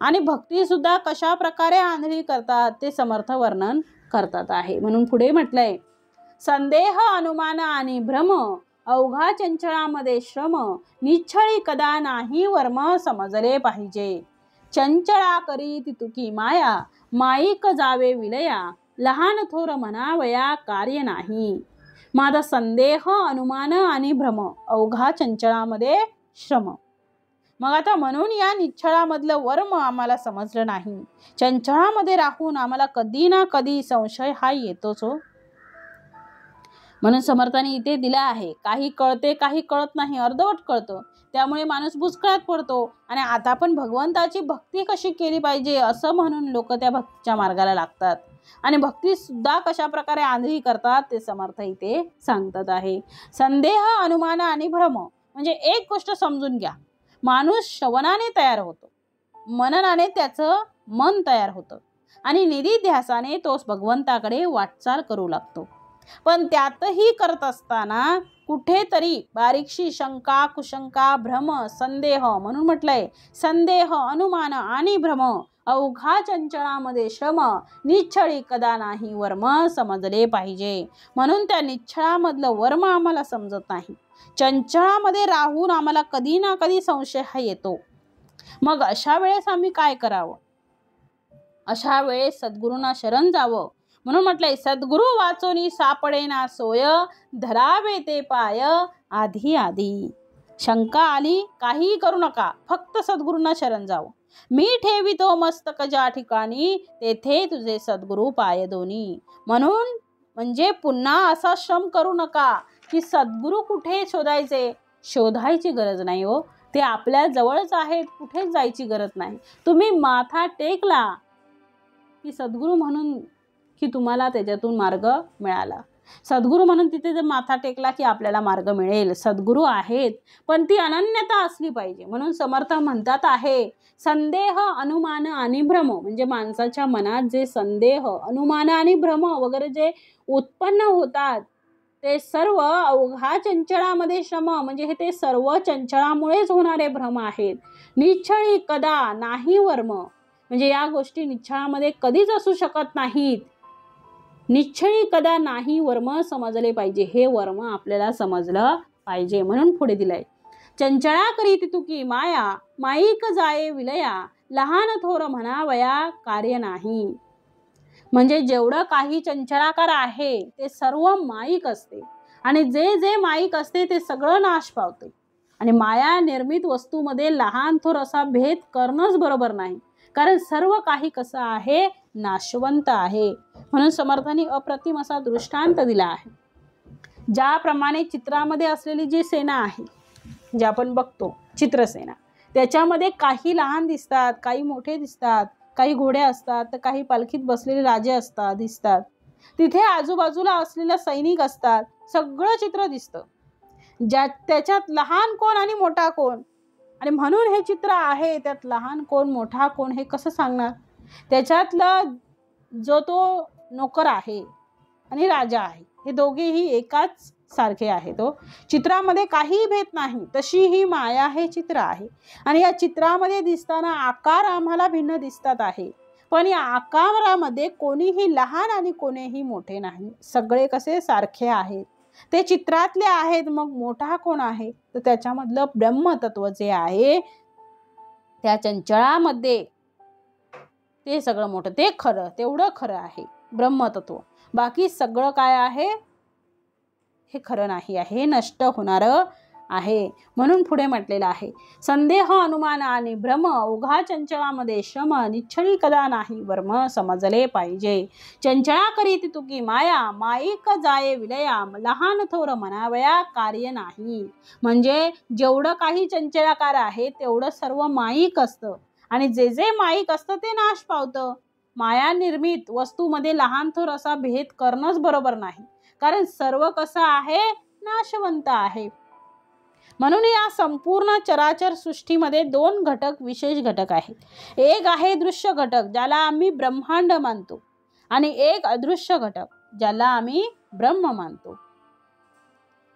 आणि भक्ती सुद्धा कशा प्रकारे आंधळी करतात ते समर्थ वर्णन करतात आहे. म्हणून पुढे म्हटलंय, संदेह अनुमान आणि भ्रम अवघा चंचळामध्ये श्रम, निश्चळी कदा नाही वर्म समजले पाहिजे. चंचळा करी तितुकी माया, माईक जावे विलया, लहान थोर म्हणावया कार्य नाही. माझा संदेह अनुमान आणि भ्रम अवघा चंचळामध्ये श्रम. मग आता म्हणून या निश्चळामधलं वर्म आम्हाला समजलं नाही. चंचळामध्ये राहून आम्हाला कधी ना कधी संशय हा येतोच हो. म्हणून समर्थाने इथे दिला आहे, काही कळते काही कळत नाही, अर्धवट कळतं, त्यामुळे माणूस बुचकळ्यात पडतो. आणि आता आपण भगवंताची भक्ती कशी केली पाहिजे असं म्हणून लोक त्या भक्तीच्या मार्गाला लागतात आणि भक्ती सुद्धा कशा प्रकारे आंधळी करतात ते समर्थ इथे सांगतात आहे. संदेह अनुमान आणि भ्रम म्हणजे एक गोष्ट समजून घ्या, माणूस श्रवणाने तयार होतो, मननाने त्याचं मन तयार होतं आणि निधिध्यासाने तो भगवंताकडे वाटचाल करू लागतो. पण त्यातही करत असताना कुठेतरी बारीकशी शंका कुशंका भ्रम संदेह, म्हणून म्हटलंय संदेह अनुमान आणि भ्रम अवघा चंचळामध्ये श्रम, निश्चळी कदा नाही वर्म समजले पाहिजे. म्हणून त्या निश्चळामधलं वर्म आम्हाला समजत नाही. चंचळामध्ये राहून आम्हाला कधी ना कधी संशय हा येतो. मग अशा वेळेस आम्ही काय करावं? अशा वेळेस सद्गुरूंना शरण जावं. म्हणून म्हटलंय, सद्गुरु वाचोनी सापडेना सोय, धरावे ते पाय आधी आधी. शंका आली काही करू नका, फक्त सद्गुरूंना शरण जावं. मी ठेवितो मस्तक ज्या ठिकाणी, तेथे तुझे सद्गुरु पाय दोन्ही. म्हणून म्हणजे पुन्हा असा श्रम करू नका की सद्गुरु कुठे शोधायचे, शोधायची गरज नाही हो, ते आपल्या जवळच आहेत, कुठेच जायची गरज नाही. तुम्ही माथा टेकला की सद्गुरु म्हणून की तुम्हाला त्याच्यातून मार्ग मिळाला. सद्गुरु म्हणून तिथे जर माथा टेकला की आपल्याला मार्ग मिळेल. सद्गुरु आहेत पण ती अनन्यता असली पाहिजे. म्हणून समर्थ म्हणतात आहे, संदेह अनुमान आणि भ्रम म्हणजे माणसाच्या मनात जे संदेह अनुमान आणि भ्रम वगैरे जे उत्पन्न होतात ते सर्व अवघा चंचळामध्ये श्रम, म्हणजे हे ते सर्व चंचळामुळेच होणारे भ्रम आहेत. निश्चळी कदा नाही वर्म, म्हणजे या गोष्टी निश्चळामध्ये कधीच असू शकत नाहीत. निश्चळी कदा नाही वर्म समजले पाहिजे, हे वर्म आपल्याला समजलं पाहिजे. म्हणून पुढे दिलंय, चंचळा करी तितुकी माया, माईक जाये विलया, लहान थोर म्हणावया कार्य नाही. म्हणजे जेवढं काही चंचळाकार आहे ते सर्व माईक असते आणि जे जे माईक असते ते सगळं नाश पावते. आणि माया निर्मित वस्तूमध्ये लहान थोर असा भेद करणंच बरोबर नाही, कारण सर्व काही कसं आहे, नाशवंत आहे. म्हणून समर्थांनी अप्रतिम असा दृष्टांत दिला आहे. ज्याप्रमाणे चित्रामध्ये असलेली जी सेना आहे, जे आपण बघतो चित्रसेना, त्याच्यामध्ये काही लहान दिसतात, काही मोठे दिसतात, काही घोडे असतात तर काही पालखीत बसलेले राजे असतात दिसतात, तिथे आजूबाजूला असलेले सैनिक असतात, सगळं चित्र दिसतं. त्याच्यात लहान कोण आणि मोठा कोण आणि म्हणून हे चित्र आहे, त्यात लहान कोण मोठा कोण हे कसं सांगणार? त्याच्यातला जो तो नोकर आहे आणि राजा आहे, हे दोघेही एकाच सारखे आहेत. तो चित्रामध्ये काही भेद नाही. तशी ही माया हे चित्र आहे आणि या चित्रामध्ये दिसताना आकार आम्हाला भिन्न दिसतात आहे, पण या आकारामध्ये कोणीही लहान आणि कोणीही मोठे नाही, सगळे कसे सारखे आहेत. ते चित्रातले आहेत. मग मोठा कोण आहे? तर त्याच्यामधलं ब्रह्मतत्व जे आहे त्या चंचळामध्ये ते सगळं मोठं, ते खरं, तेवढं खरं आहे ब्रह्मतत्व. बाकी सगळं काय आहे हे खरं नाही आहे, हे नष्ट होणारं आहे. म्हणून पुढे म्हटलेलं आहे, संदेह अनुमान आणि भ्रम ओघा चंचळामध्ये श्रम निच्छळी कदा नाही वर्म समजले पाहिजे. चंचळा करीत तुकी माया माईक जाये विलया लहान थोर म्हणावया कार्य नाही. म्हणजे जेवढं काही चंचळाकार आहे तेवढं सर्व माईक असतं आणि जे जे माईक असतं ते नाश पावतं. माया निर्मित वस्तूमध्ये लहान थोर असा भेद करणंच बरोबर नाही, कारण सर्व कसं आहे, नाशवंत आहे. म्हणून या संपूर्ण चराचर सृष्टीमध्ये दोन घटक, विशेष घटक आहेत. एक आहे दृश्य घटक, ज्याला आम्ही ब्रह्मांड मानतो, आणि एक अदृश्य घटक, ज्याला आम्ही ब्रह्म मानतो.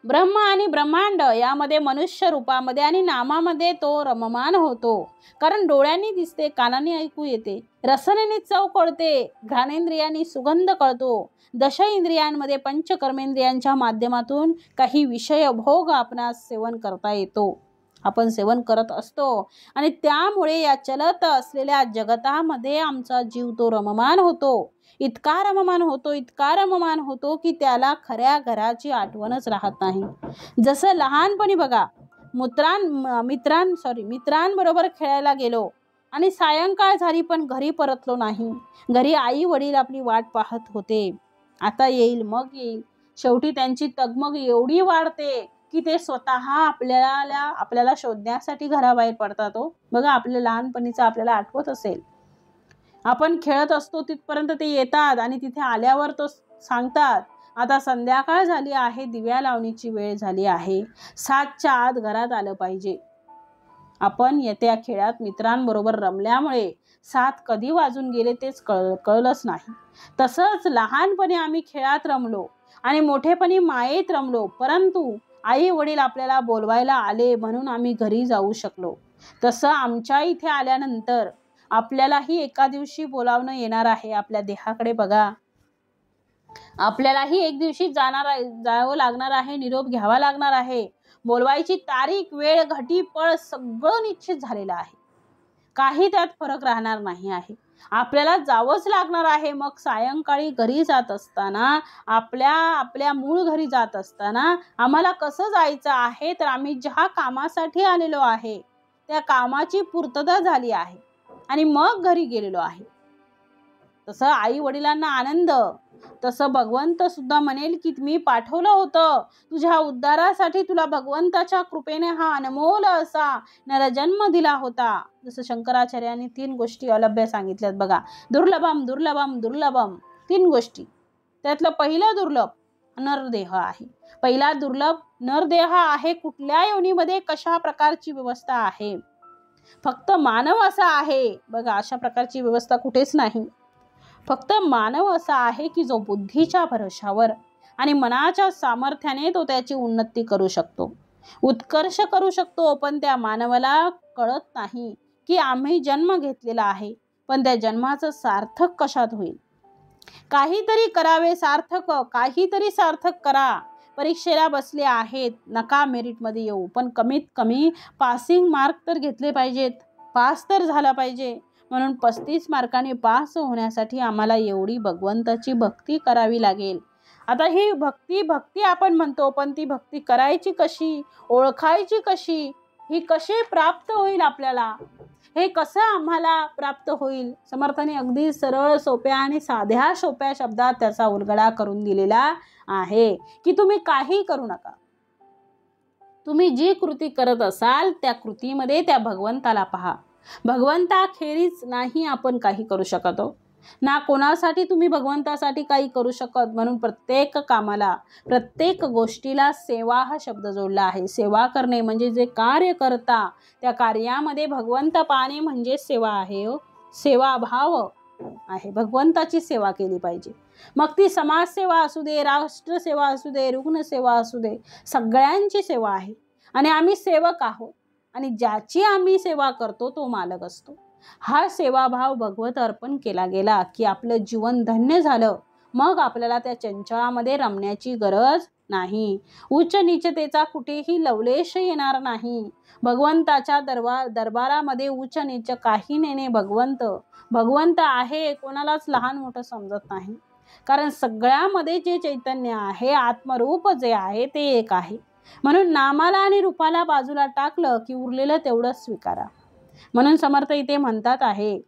ब्रह्म आणि ब्रह्मांड यामध्ये मनुष्य रूपामध्ये आणि नामामध्ये तो रममान होतो, कारण डोळ्यांनी दिसते, कानाने ऐकू येते, रसनेने चव कळते, घ्राणेंद्रियांनी सुगंध कळतो, दश इंद्रियांमध्ये पंचकर्मेंद्रियांच्या माध्यमातून काही विषय भोग आपणास सेवन करता येतो, आपण सेवन करत असतो. आणि त्यामुळे या चलत असलेल्या जगतामध्ये आमचा जीव तो रममान होतो, इतका रममान होतो, इतका रममान होतो की त्याला खऱ्या घराची आठवणच राहत नाही. जसं लहानपणी बघा, मित्रांबरोबर खेळायला गेलो आणि सायंकाळ झाली पण घरी परतलो नाही, घरी आई वडील आपली वाट पाहत होते, आता येईल मग येईल. शेवटी त्यांची तगमग एवढी वाढते की ते स्वतः आपल्याला शोधण्यासाठी घराबाहेर पडतात. हो बघा, आपल्या लहानपणीचं आपल्याला आठवत असेल, आपण खेळत असतो तिथपर्यंत ते येतात आणि तिथे आल्यावर तो सांगतात, आता संध्याकाळ झाली आहे, दिव्या लावणीची वेळ झाली आहे, 7च्या आत घरात आलं पाहिजे. आपण येत्या खेळात मित्रांबरोबर रमल्यामुळे 7 कधी वाजून गेले तेच कळलंच नाही. तसंच लहानपणी आम्ही खेळात रमलो आणि मोठेपणी मायेत रमलो, परंतु आई वडील आपल्याला बोलवायला आले म्हणून आम्ही घरी जाऊ शकलो. तसं आमच्या इथे आल्यानंतर आपल्यालाही एका दिवशी बोलावणं येणार आहे. आपल्या देहाकडे बघा, आपल्यालाही एक दिवशी जावं लागणार आहे, निरोप घ्यावा लागणार आहे. बोलवायची तारीख, वेळ, घटी, पळ सगळं निश्चित झालेलं आहे, काही त्यात फरक राहणार नाही आहे. आपल्याला जावंच लागणार आहे. मग सायंकाळी घरी जात असताना, आपल्या मूळ घरी जात असताना आम्हाला कसं जायचं आहे, तर आम्ही ज्या कामासाठी आलेलो आहे त्या कामाची पूर्तता झाली आहे आणि मग घरी गेलेलो आहे. तसं आई वडिलांना आनंद, तसं भगवंत सुद्धा म्हणेल की मी पाठवलं होतं तुझ्या उद्धारासाठी, तुला भगवंताच्या कृपेने हा अनमोल असा नरजन्म दिला होता. जसं शंकराचार्यांनी 3 गोष्टी अलभ्य सांगितल्यात बघा, दुर्लभम दुर्लभम दुर्लभम, 3 गोष्टी. त्यातलं पहिलं दुर्लभ नरदेह आहे. पहिला दुर्लभ नरदेह आहे. कुठल्या योनीमध्ये कशा प्रकारची व्यवस्था आहे, फक्त मानव असा आहे बघा, अशा प्रकारची व्यवस्था कुठेच नाही. फक्त मानव असा आहे की जो बुद्धीच्या भरोशावर आणि मनाच्या सामर्थ्याने तो त्याची उन्नती करू शकतो, उत्कर्ष करू शकतो. पण त्या मानवाला कळत नाही की आम्ही जन्म घेतलेला आहे, पण त्या जन्माचं सार्थक कशात होईल. काहीतरी करावे सार्थक, काहीतरी सार्थक करा. परीक्षेला बसले आहेत, नका मेरिटमध्ये येऊ, पण कमीत कमी पासिंग मार्क तर घेतले पाहिजेत, पास तर झाला पाहिजे. म्हणून 35 मार्कांनी पास होण्यासाठी आम्हाला एवढी भगवंताची भक्ती करावी लागेल. आता ही भक्ती आपण म्हणतो, पण ती भक्ती करायची कशी, ओळखायची कशी, ही कशी प्राप्त होईल आपल्याला, हे कसं आम्हाला प्राप्त होईल. समर्थाने अगदी सरळ सोप्या आणि साध्या सोप्या शब्दात त्याचा उलगडा करून दिलेला आहे की तुम्ही काही करू नका, तुम्ही जी कृती करत असाल त्या कृतीमध्ये त्या भगवंताला पहा. भगवंताखेरीज नाही आपण काही करू शकतो. ना कोणासाठी तुम्ही भगवंतासाठी काही करू शकत, म्हणून प्रत्येक कामाला, प्रत्येक गोष्टीला सेवा हा शब्द जोडला आहे. सेवा करणे म्हणजे जे कार्य करता त्या कार्यामध्ये भगवंत पाहणे म्हणजे सेवा आहे. सेवाभाव आहे, भगवंताची सेवा केली पाहिजे. मग ती समाजसेवा असू दे, राष्ट्रसेवा असू दे, रुग्णसेवा असू दे, सगळ्यांची सेवा आहे. आणि आम्ही सेवक आहोत आणि ज्याची आम्ही सेवा करतो तो मालक असतो. हा सेवाभाव भगवत अर्पण केला गेला की आपलं जीवन धन्य झालं. मग आपल्याला त्या चंचळामध्ये रमण्याची गरज नाही. उच्च नीचतेचा कुठेही लवलेश येणार नाही. भगवंताच्या दरबारामध्ये उच्च नीच काही नेणे. भगवंत आहे, कोणालाच लहान मोठं समजत नाही. कारण सगळ्यामध्ये जे चैतन्य आहे, आत्मरूप जे आहे ते एक आहे. म्हणून नामाला आणि रूपाला बाजूला टाकलं की उरलेलं तेवढं स्वीकारा. म्हणून समर्थ इथे म्हणतात आहे,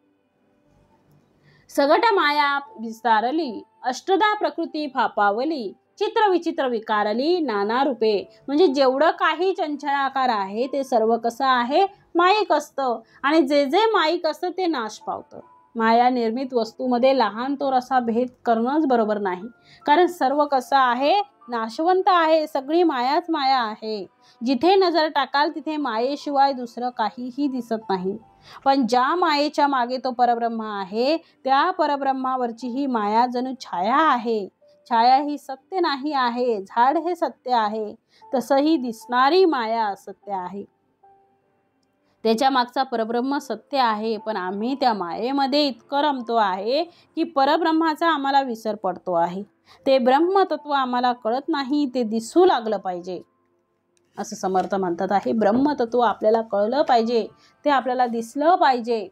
सगट माया विस्तारली, अष्टदा प्रकृती फापावली, चित्र विचित्र विकारली, नाना रूपे. म्हणजे जेवढं काही चंचलाकार आहे ते सर्व कसं आहे, माईक असतं. आणि जे जे माईक असतं ते नाश पावतं. माया निर्मित वस्तूमध्ये लहान थोर असा भेद करणंच बरोबर नाही. कारण सर्व कसं आहे, नाशवंत आहे. सगळी मायाच माया आहे. जिथे नजर टाकाल तिथे मायेशिवाय दुसरं काहीही दिसत नाही. पण ज्या मायेच्या मागे तो परब्रह्म आहे, त्या परब्रह्मावरची ही माया जणू छाया आहे. छाया ही सत्य नाही आहे. झाड हे सत्य आहे, तसंही दिसणारी माया असत्य आहे. त्याच्या मागचा परब्रह्म सत्य आहे. पण आम्ही त्या मायेमध्ये इतकं रमतो आहे की परब्रह्माचा आम्हाला विसर पडतो आहे. ते ब्रह्मतत्व आम्हाला कळत नाही. ते दिसू लागलं पाहिजे असं समर्थ म्हणतात आहे. ब्रह्मतत्व आपल्याला कळलं पाहिजे, ते आपल्याला दिसलं पाहिजे.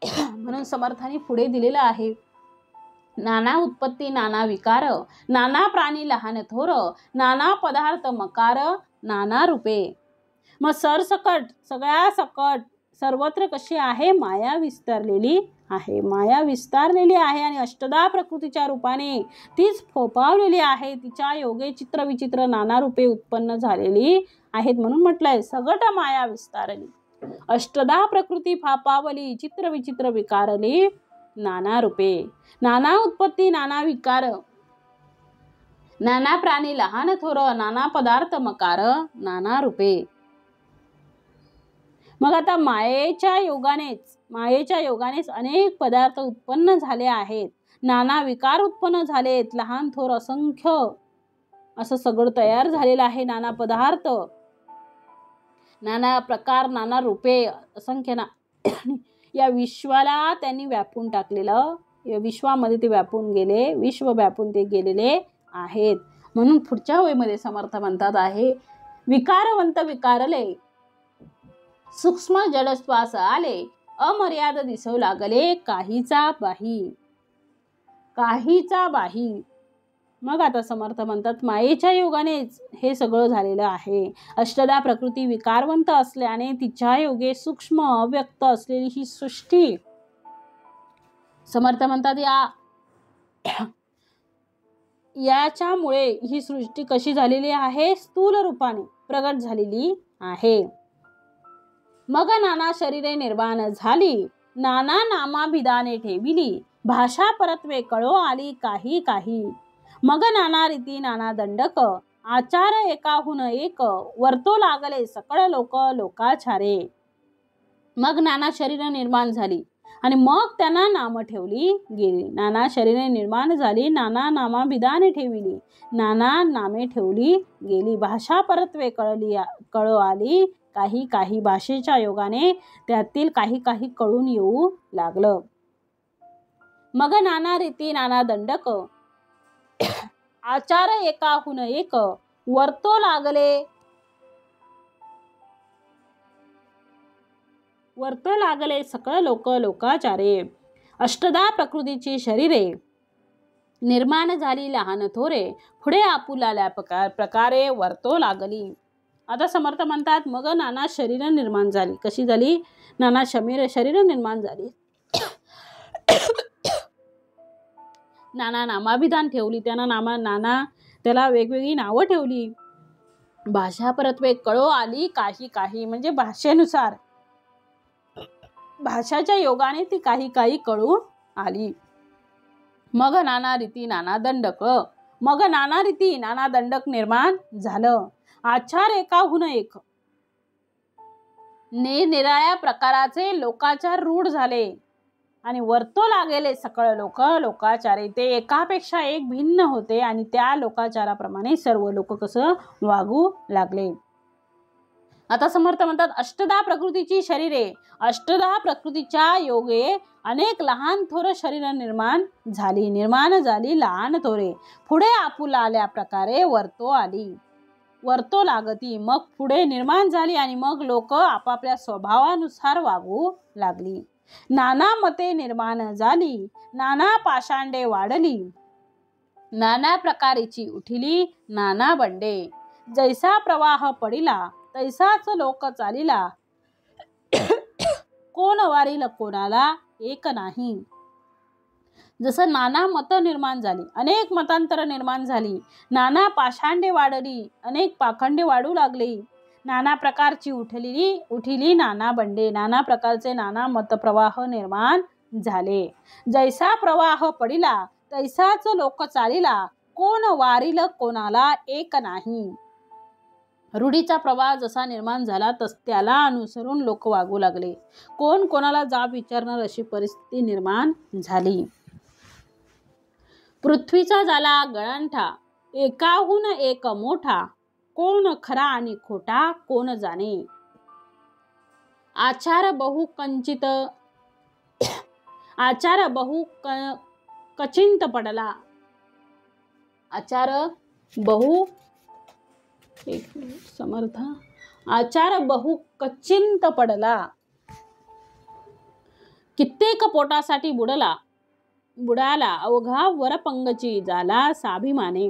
म्हणून समर्थाने पुढे दिलेलं आहे, नाना उत्पत्ती नाना विकार, नाना प्राणी लहान थोर, नाना पदार्थ मकार, नाना रूपे. मग सरसकट, सगळ्या सकट, सर्वत्र कशी आहे, माया विस्तारलेली आहे. माया विस्तारलेली आहे आणि अष्टदा प्रकृतीच्या रूपाने तीच फोपावलेली आहे. तिच्या योगे चित्रविचित्र नाना रूपे उत्पन्न झालेली आहेत. म्हणून म्हटलंय सगट माया विस्तारली, अष्टदा प्रकृती फापावली, चित्रविचित्र विकारली, नाना रूपे. नाना उत्पत्ती नाना विकार, नाना प्राणी लहान थोर, नाना पदार्थ मकार, नाना रूपे. मग आता मायेच्या योगानेच अनेक पदार्थ उत्पन्न झाले आहेत. नाना विकार उत्पन्न झालेत. लहान थोर असंख्य असं सगळं तयार झालेलं आहे. नाना पदार्थ, नाना प्रकार, नाना रूपे, असंख्य या विश्वाला त्यांनी व्यापून टाकलेलं. या विश्वामध्ये ते व्यापून गेले, विश्व व्यापून ते गेलेले आहेत. म्हणून पुढच्या ओळीमध्ये समर्थ म्हणतात आहे, विकारवंत विकारले, सूक्ष्म जडश्वास आले, अमर्याद दिसू लागले, काहीचा बाही. मग आता समर्थ म्हणतात, मायेच्या योगानेच हे सगळं झालेलं आहे. अष्टदा प्रकृती विकारवंत असल्याने तिच्या योगे सूक्ष्म अव्यक्त असलेली ही सृष्टी, समर्थ म्हणतात याच्यामुळे ही सृष्टी कशी झालेली आहे, स्थूल रूपाने प्रगट झालेली आहे. मग नाना शरीरे निर्माण झाली, नाना नामाभिधाने ठेविली, भाषा परत्वे कळो आली काही. मग नाना रीती नाना दंडक, आचार एकाहून एक, वर्तो लागले सकळ लोक लोकाचारे. मग नाना शरीर निर्माण झाली आणि मग त्यांना नाम ठेवली गेली. नाना शरीरे निर्माण झाली, नाना नामाभिधाने ठेविली, नाना नामे ठेवली गेली, भाषा परत्वे कळो आली काही. भाषेच्या योगाने त्यातील काही कळून येऊ लागलं. मग नाना रीती नाना दंडक, आचार एकाहून एक, वर्तो लागले सकळ लोक लोकाचारे. अष्टदा प्रकृतीची शरीरे निर्माण झाली लहान थोरे, पुढे आपुलाल्या प्रकारे वर्तो लागली. आता समर्थ म्हणतात, मग नाना शरीर निर्माण झाली. कशी झाली, नाना शरीर निर्माण झाली. नाना नामाभिधान ठेवली, त्याला वेगवेगळी नावं ठेवली. भाषा परत्वे कळो आली काही. म्हणजे भाषेनुसार, भाषाच्या योगाने ती काही कळू आली. मग नाना रीती नाना दंडक, मग नाना रीती नाना दंडक निर्माण झालं. आचार एकाहून एक, निराळ्या प्रकाराचे लोकाचार रूढ झाले आणि वर्तो लागेले सकळ लोकाचारे. ते एकापेक्षा एक भिन्न होते आणि त्या लोकाचाराप्रमाणे सर्व लोक कसं वागू लागले. आता समर्थ म्हणतात, अष्टधा प्रकृतीची शरीरे, अष्टधा प्रकृतीच्या योगे अनेक लहान थोर शरीर निर्माण झाली लहान थोरे. पुढे आपुला आल्या प्रकारे वर्तो आली, वर्तो लागती, मग पुढे निर्माण झाली आणि मग लोक आपापल्या स्वभावानुसार वागू लागली. नाना मते निर्माण झाली, नाना पाषांडे वाढली, नाना प्रकारीची उठिली नाना बंडे. जैसा प्रवाह पडिला तैसाच लोक चालिला, कोण वारील कोणाला एक नाही. जसं नाना मत निर्माण झाली, अनेक मतांतर निर्माण झाली, नाना पाषांडे वाढली, अनेक पाखंडे वाढू लागली, नाना प्रकारची उठिली नाना बंडे, नाना प्रकारचे नाना मतप्रवाह निर्माण झाले. जैसा प्रवाह पडिला तैसाच लोक चालिला, कोण वारील कोणाला एक नाही. रूढीचा प्रवाह जसा निर्माण झाला तस त्याला अनुसरून लोक वागू लागले. कोण कोणाला जाब विचारणार अशी परिस्थिती निर्माण झाली. पृथ्वीचा झाला गळंठा, एकाहून एक मोठा, कोण खरा आणि खोटा कोण जाणे. आचार बहु कचिंत पडला, आचार बहु समर्थ, आचार बहु कचिंत पडला, कित्येक पोटासाठी बुडाला अवघा वरपंगची झाला स्वाभिमाने.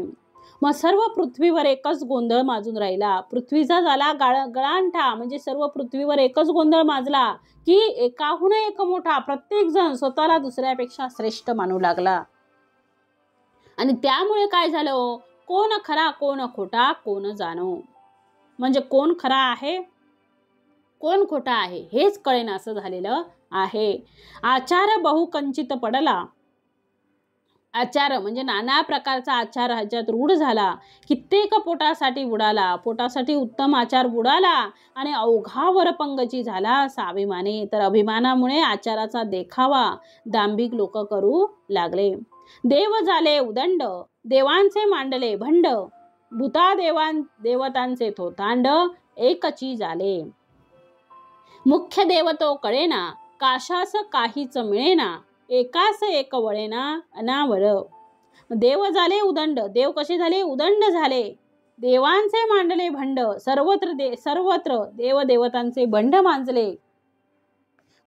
मग सर्व पृथ्वीवर एकच गोंधळ माजून राहिला. पृथ्वीचा झाला गळांठा, म्हणजे सर्व पृथ्वीवर एकच गोंधळ माजला की एकाहून एक मोठा, प्रत्येक जण स्वतःला दुसऱ्यापेक्षा श्रेष्ठ मानू लागला. आणि त्यामुळे काय झालं, कोण खरा कोण खोटा कोण जाणो, म्हणजे कोण खरा आहे कोण खोटा आहे हेच कळेन असं झालेलं आहे. आचार बहुकंचित पडला, आचार म्हणजे नाना प्रकारचा आचार ह्याच्यात रूढ झाला. कित्येक पोटासाठी बुडाला, पोटासाठी उत्तम आचार बुडाला आणि अवघा वरपंगची झाला स्वाभिमाने. तर अभिमानामुळे आचाराचा देखावा दांभिक लोक करू लागले. देव झाले उदंड, देवांचे मांडले भंड, भूता देवतांचे थोतांड एकची झाले. मुख्य देव तो कळेना, काशास काहीच मिळेना, एकास एक वळेना अनावर. देव झाले उदंड, देव कसे झाले उदंड झाले, देवांचे मांडले भंड, सर्वत्र देवदेवतांचे बंड मांजले,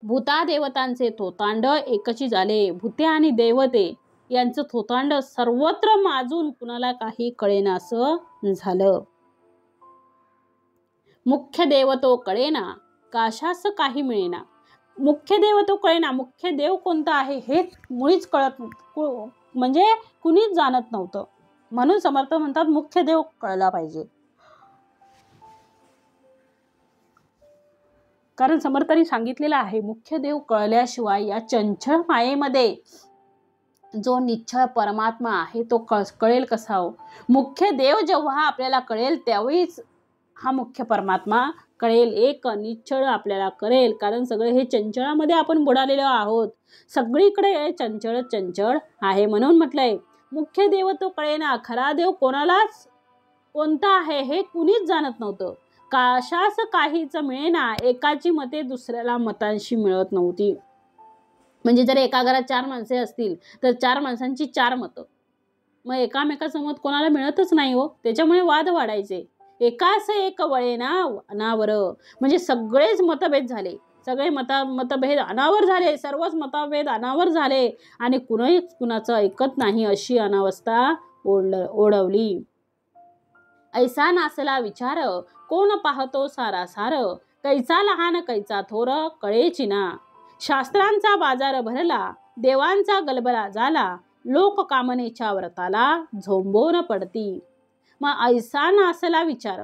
भूता देवतांचे थोतांड एकची झाले. भूते आणि देवते यांचं थोतांड सर्वत्र माजून कुणाला काही कळेना असं झालं. मुख्य देव तो कळेना, काशास काही मिळेना. मुख्य देव तो कळेना, मुख्य देव कोणता आहे हे मुळीच कळत म्हणजे कुणीच जाणत नव्हतं. म्हणून समर्थ म्हणतात मुख्य देव कळला पाहिजे. कारण समर्थांनी सांगितलेलं आहे मुख्य देव कळल्याशिवाय या चंचल मायेमध्ये जो निश्चळ परमात्मा आहे तो कळेल कसा हो. मुख्य देव जेव्हा आपल्याला कळेल त्यावेळीच हा मुख्य परमात्मा कळेल, एक निश्चळ आपल्याला कळेल. कारण सगळे हे चंचळामध्ये आपण बुडालेलो आहोत, सगळीकडे चंचळ चंचळ आहे. म्हणून म्हटलंय मुख्य देव तो कळेना, खरा देव कोणता आहे हे कुणीच जाणत नव्हतं. काशास काहीच मिळेना, एकाची मते दुसऱ्याला मतांशी मिळत नव्हती. म्हणजे जर एका घरात 4 माणसे असतील तर 4 माणसांची 4 मतं, मग एकामेकाचं मत कोणाला मिळतच नाही हो. त्याच्यामुळे वाद वाढायचे. एकास एक वळेना अनावर, म्हणजे सगळेच मतभेद झाले, सगळे मतभेद अनावर झाले, सर्वच मतभेद अनावर झाले आणि कुणाचं ऐकत नाही अशी अनावस्था ओढवली. ऐसा नासला विचार, कोण पाहतो सारासार, कैचा लहान कैचा थोर कळेची ना. शास्त्रांचा बाजार भरला, देवांचा गलबला झाला, लोक कामनेच्या व्रताला झोंबून पडती. मग ऐसा नासला विचार,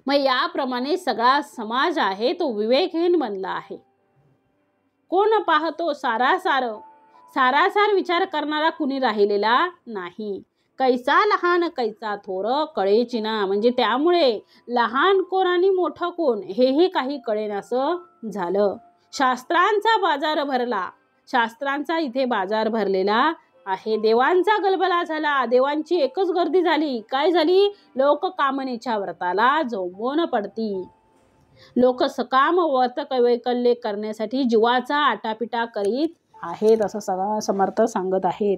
मग याप्रमाणे सगळा समाज आहे तो विवेकहीन बनला आहे. कोण पाहतो सारासार, सारासार विचार करणारा कुणी राहिलेला नाही. कैसा लहान कैसा थोर कळेची ना, म्हणजे त्यामुळे लहान कोण आणि मोठं कोण हेही काही कळेनासं झालं. शास्त्रांचा बाजार भरला, शास्त्रांचा इथे बाजार भरलेला आहे. देवांचा गलबला झाला, देवांची एकच गर्दी झाली. काय झाली? लोक कामनेच्या व्रताला जोमून पडती. लोक सकाम व्रत वैकल्य करण्यासाठी जीवाचा आटापिटा करीत आहेत, असं सगळं समर्थ सांगत आहेत.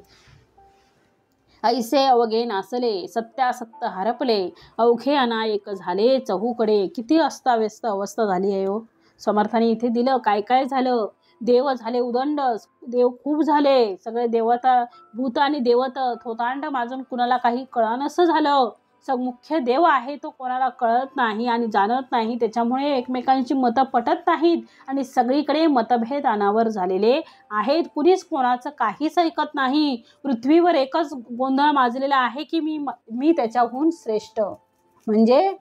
ऐसे अवघे नासले, सत्यासत्य हरपले, अवघे अनायक झाले चहूकडे. किती अस्ताव्यस्त अवस्था झाली आहे हो. समर्थाने इथे दिलं काय काय झालं. देव झाले उदंड, देव खूप झाले, सगळे देवता भूत आणि देवत थोतांड माजून कुणाला काही कळणसं झालं. मुख्य देव आहे तो कोणाला कळत नाही आणि जाणत नाही, त्याच्यामुळे एकमेकांची मतं पटत नाहीत आणि सगळीकडे मतभेद अनावर झालेले आहेत. कुणीच कोणाचं काहीच ऐकत नाही. पृथ्वीवर एकच गोंधळ माजलेला आहे की मी त्याच्याहून श्रेष्ठ, म्हणजे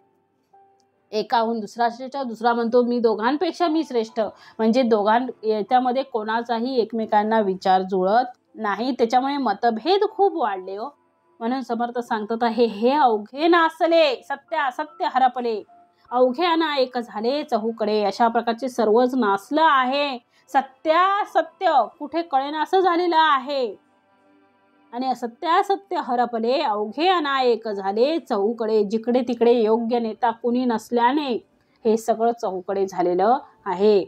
एकाहून दुसरा श्रेष्ठ, दुसरा म्हणतो मी दोघांपेक्षा मी श्रेष्ठ, म्हणजे याच्यामध्ये कोणाचाही एकमेकांना विचार जुळत नाही. त्याच्यामुळे मतभेद खूप वाढले हो. म्हणून समर्थ सांगतात आहे, हे अवघे नासले, सत्य असत्य हरपले, अवघे अनायक झाले चहूकडे. अशा प्रकारचे सर्वच नासलं आहे. सत्यासत्य कुठे कळेनासं झालेलं आहे आणि असत्यासत्य हरपले, अवघे अनायक झाले चहूकडे. जिकडे तिकडे योग्य नेता कुणी नसल्याने हे सगळं चहूकडे झालेलं आहे.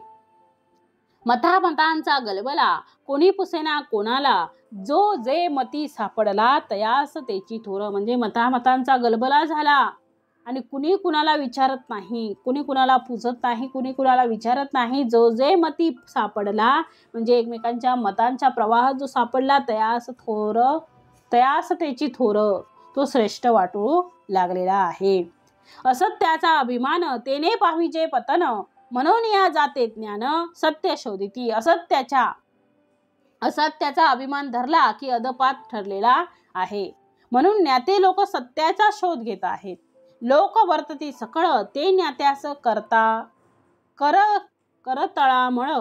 मतांचा गलबला, कोणी पुसेना कोणाला, जो जे मती सापडला तयास त्याची थोर, म्हणजे मतांचा गलबला झाला आणि कुणी कुणाला विचारत नाही, कुणी कुणाला पुजत नाही, कुणी कुणाला विचारत नाही. जो जे मती सापडला, म्हणजे एकमेकांच्या मतांच्या प्रवाहात जो सापडला तयास त्याची थोर, तो श्रेष्ठ वाटू लागलेला आहे. असत्याचा अभिमान तेने पाहिजे पतन, म्हणून या जाते ज्ञान सत्य शोधिती. असत्याचा अभिमान धरला की अधपात ठरलेला आहे. म्हणून ज्ञाते लोक सत्याचा शोध घेत आहेत. लोक वर्तती सकळ ते ज्ञात्यास करतळामळ,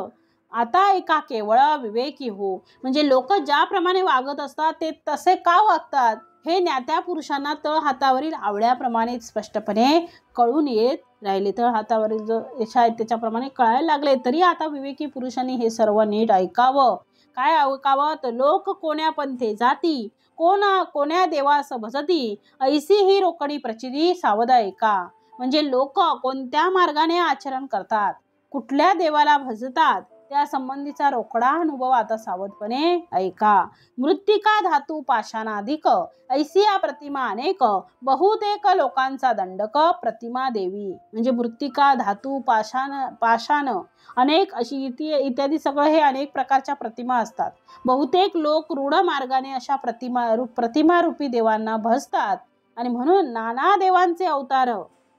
आता एका केवळ विवेकी हो, म्हणजे लोक ज्याप्रमाणे वागत असतात ते तसे का वागतात हे ज्ञात्या पुरुषांना तळ हातावरील आवळ्याप्रमाणे स्पष्टपणे कळून येत राहिले. तळ हातावरील जो यशा आहेत त्याच्याप्रमाणे कळायला लागले. तरी आता विवेकी पुरुषांनी हे सर्व नीट ऐकावं. काय ऐकावं? तर लोक कोण्या पंथे जाती, कोण्या देवास भजती, ऐसी ही रोकडी प्रचिती सावध ऐका, म्हणजे लोक कोणत्या मार्गाने आचरण करतात, कुठल्या देवाला भजतात त्या संबंधीचा रोकडा अनुभव आता सावधपणे ऐका. मृत्तिका धातू पाषाणाधिक, ऐसिया प्रतिमा अनेक, बहुतेक लोकांचा दंडक प्रतिमा देवी, म्हणजे मृत्तिका धातू पाषाण अनेक अशी इत्यादी सगळं हे अनेक प्रकारच्या प्रतिमा असतात. बहुतेक लोक रूढ मार्गाने अशा प्रतिमारूपी देवांना भजतात आणि म्हणून नाना देवांचे अवतार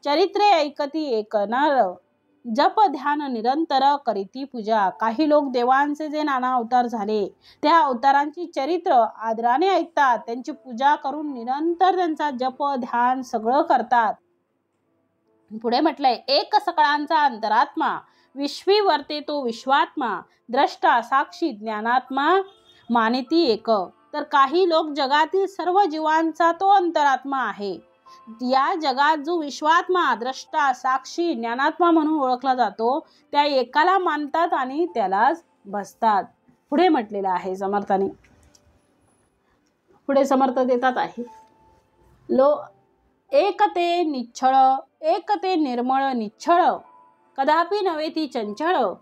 चरित्रे ऐकती एकनार, जप ध्यान निरंतर करीती पूजा. काही लोक देवांचे जे नाना अवतार झाले त्या अवतारांची चरित्र आदराने ऐकतात, त्यांची पूजा करून निरंतर त्यांचा जप ध्यान सगळं करतात. पुढे म्हटलंय, एक सकळांचा अंतरात्मा, विश्वी वर्ते तो विश्वात्मा, द्रष्टा साक्षी ज्ञानात्मा मानिती एक. तर काही लोक जगातील सर्व जीवांचा तो अंतरात्मा आहे. या जगात जो विश्वात्मा, द्रष्टा, साक्षी, ज्ञानात्मा म्हणून ओळखला जातो त्या एकाला मानतात आणि त्यालाच भजतात. पुढे म्हटलेलं आहे समर्थाने, पुढे समर्थ देतात आहे, एक ते निच्छळ, एक ते निर्मळ निच्छळ, कदापि नव्हे ती चंचळ,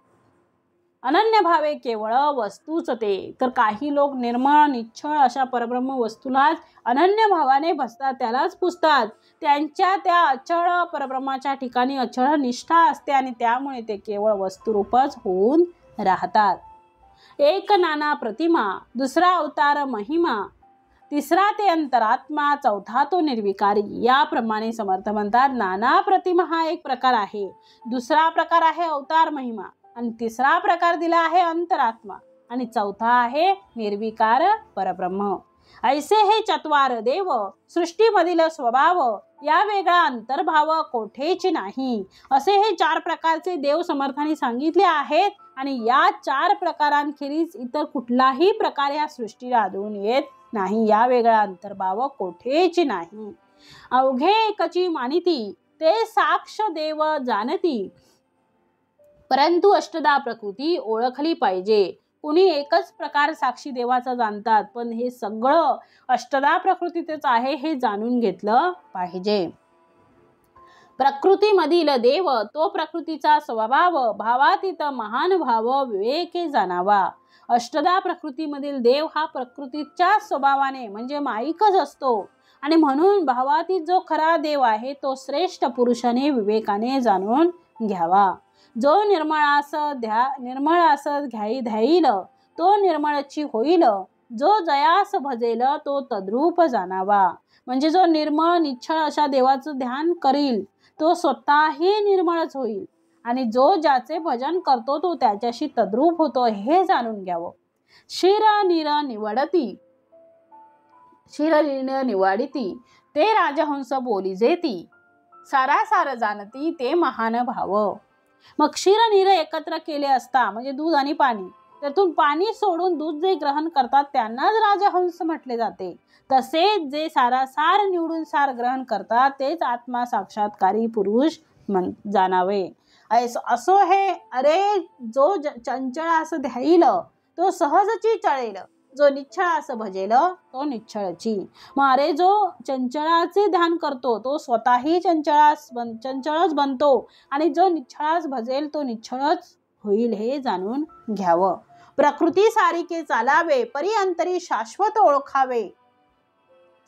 अनन्य भावे केवळ वस्तूच ते. तर काही लोक निर्मळ निच्छळ अशा परब्रह्म वस्तूलाच अनन्य भावाने भजतात, त्यालाच पुजतात. त्यांच्या त्या अचळ परब्रह्माच्या ठिकाणी अचळ निष्ठा असते आणि त्यामुळे ते केवळ वस्तुरूपच होऊन राहतात. एक नाना प्रतिमा, दुसरा अवतार महिमा, तिसरा ते अंतरात्मा, चौथा तो निर्विकारी. याप्रमाणे समर्थ म्हणतात, नाना प्रतिमा हा एक प्रकार आहे, दुसरा प्रकार आहे अवतार महिमा आणि तिसरा प्रकार दिला आहे अंतरात्मा आणि चौथा आहे निर्विकार परब्रह्म. ऐसे हे चत्वार देव, सृष्टीमधील स्वभाव, या वेगळा अंतर्भाव कोठेच नाही. असे हे चार प्रकारचे देव समर्थांनी सांगितले आहेत आणि या 4 प्रकारांखेरीज इतर कुठलाही प्रकार या सृष्टीला आढळून येत नाही. या वेगळा अंतर्भाव कोठेच नाही. अवघे एकची मानिती ते साक्ष देव जाणती, परंतु अष्टदा प्रकृती ओळखली पाहिजे. कुणी एकच प्रकार साक्षी देवाचा जाणतात, पण हे सगळं अष्टदा प्रकृतीतच आहे हे जाणून घेतलं पाहिजे. प्रकृतीमधील देव तो प्रकृतीचा स्वभाव, भावातीत महान भाव विवेके जाणावा. अष्टदा प्रकृतीमधील देव हा प्रकृतीच्या स्वभावाने म्हणजे माईकच असतो आणि म्हणून भावातीत जो खरा देव आहे तो श्रेष्ठ पुरुषाने विवेकाने जाणून घ्यावा. जो निर्मळ असत घ्याईल तो निर्मळची होईल. जो जयास भजेल तो तद्रूप जाणावा. म्हणजे जो निर्मळ निश्चळ अशा देवाचं ध्यान करील तो स्वतःही निर्मळच होईल आणि जो ज्याचे भजन करतो तो त्याच्याशी तद्रूप होतो हे जाणून घ्यावं. शिर नीर निवाडिती ते राजहंस बोली जेती, सारासार जाणती ते महान भाव. मग क्षीर नीर एकत्र केले असता म्हणजे दूध आणि पाणी, त्यातून पाणी सोडून दूध जे ग्रहण करतात त्यांनाच राजहंस म्हटले जाते. तसेच जे सारासार निवडून सार ग्रहण करतात तेच आत्मा साक्षात्कारी पुरुष जाणावे. असो हे अरे जो चंचळ असं ध्याईल तो सहजची चळेल, जो निश्चळ असं भजेल तो निश्चळची. मग अरे जो चंचळाचे ध्यान करतो तो स्वतःही चंचळच बनतो आणि जो निश्चळास भजेल तो निश्चळच होईल हे जाणून घ्यावं. प्रकृती सारिके चालावे परी अंतरी शाश्वत ओळखावे,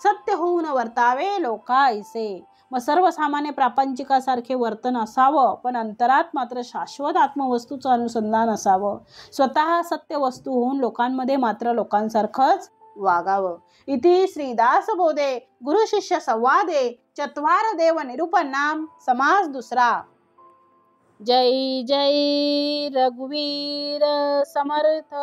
सत्य होऊन वर्तावे लोका ऐसे. मग सर्वसामान्य प्रापंचिकासारखे वर्तन असावं पण अंतरात मात्र शाश्वत आत्मवस्तूचं अनुसंधान असावं. स्वतः सत्य वस्तू होऊन लोकांमध्ये मात्र लोकांसारखंच वागावं. इति श्रीदास बोधे गुरु शिष्य संवादे चत्वार देव निरूपणाम समास दुसरा. जय जय रघुवीर समर्थ.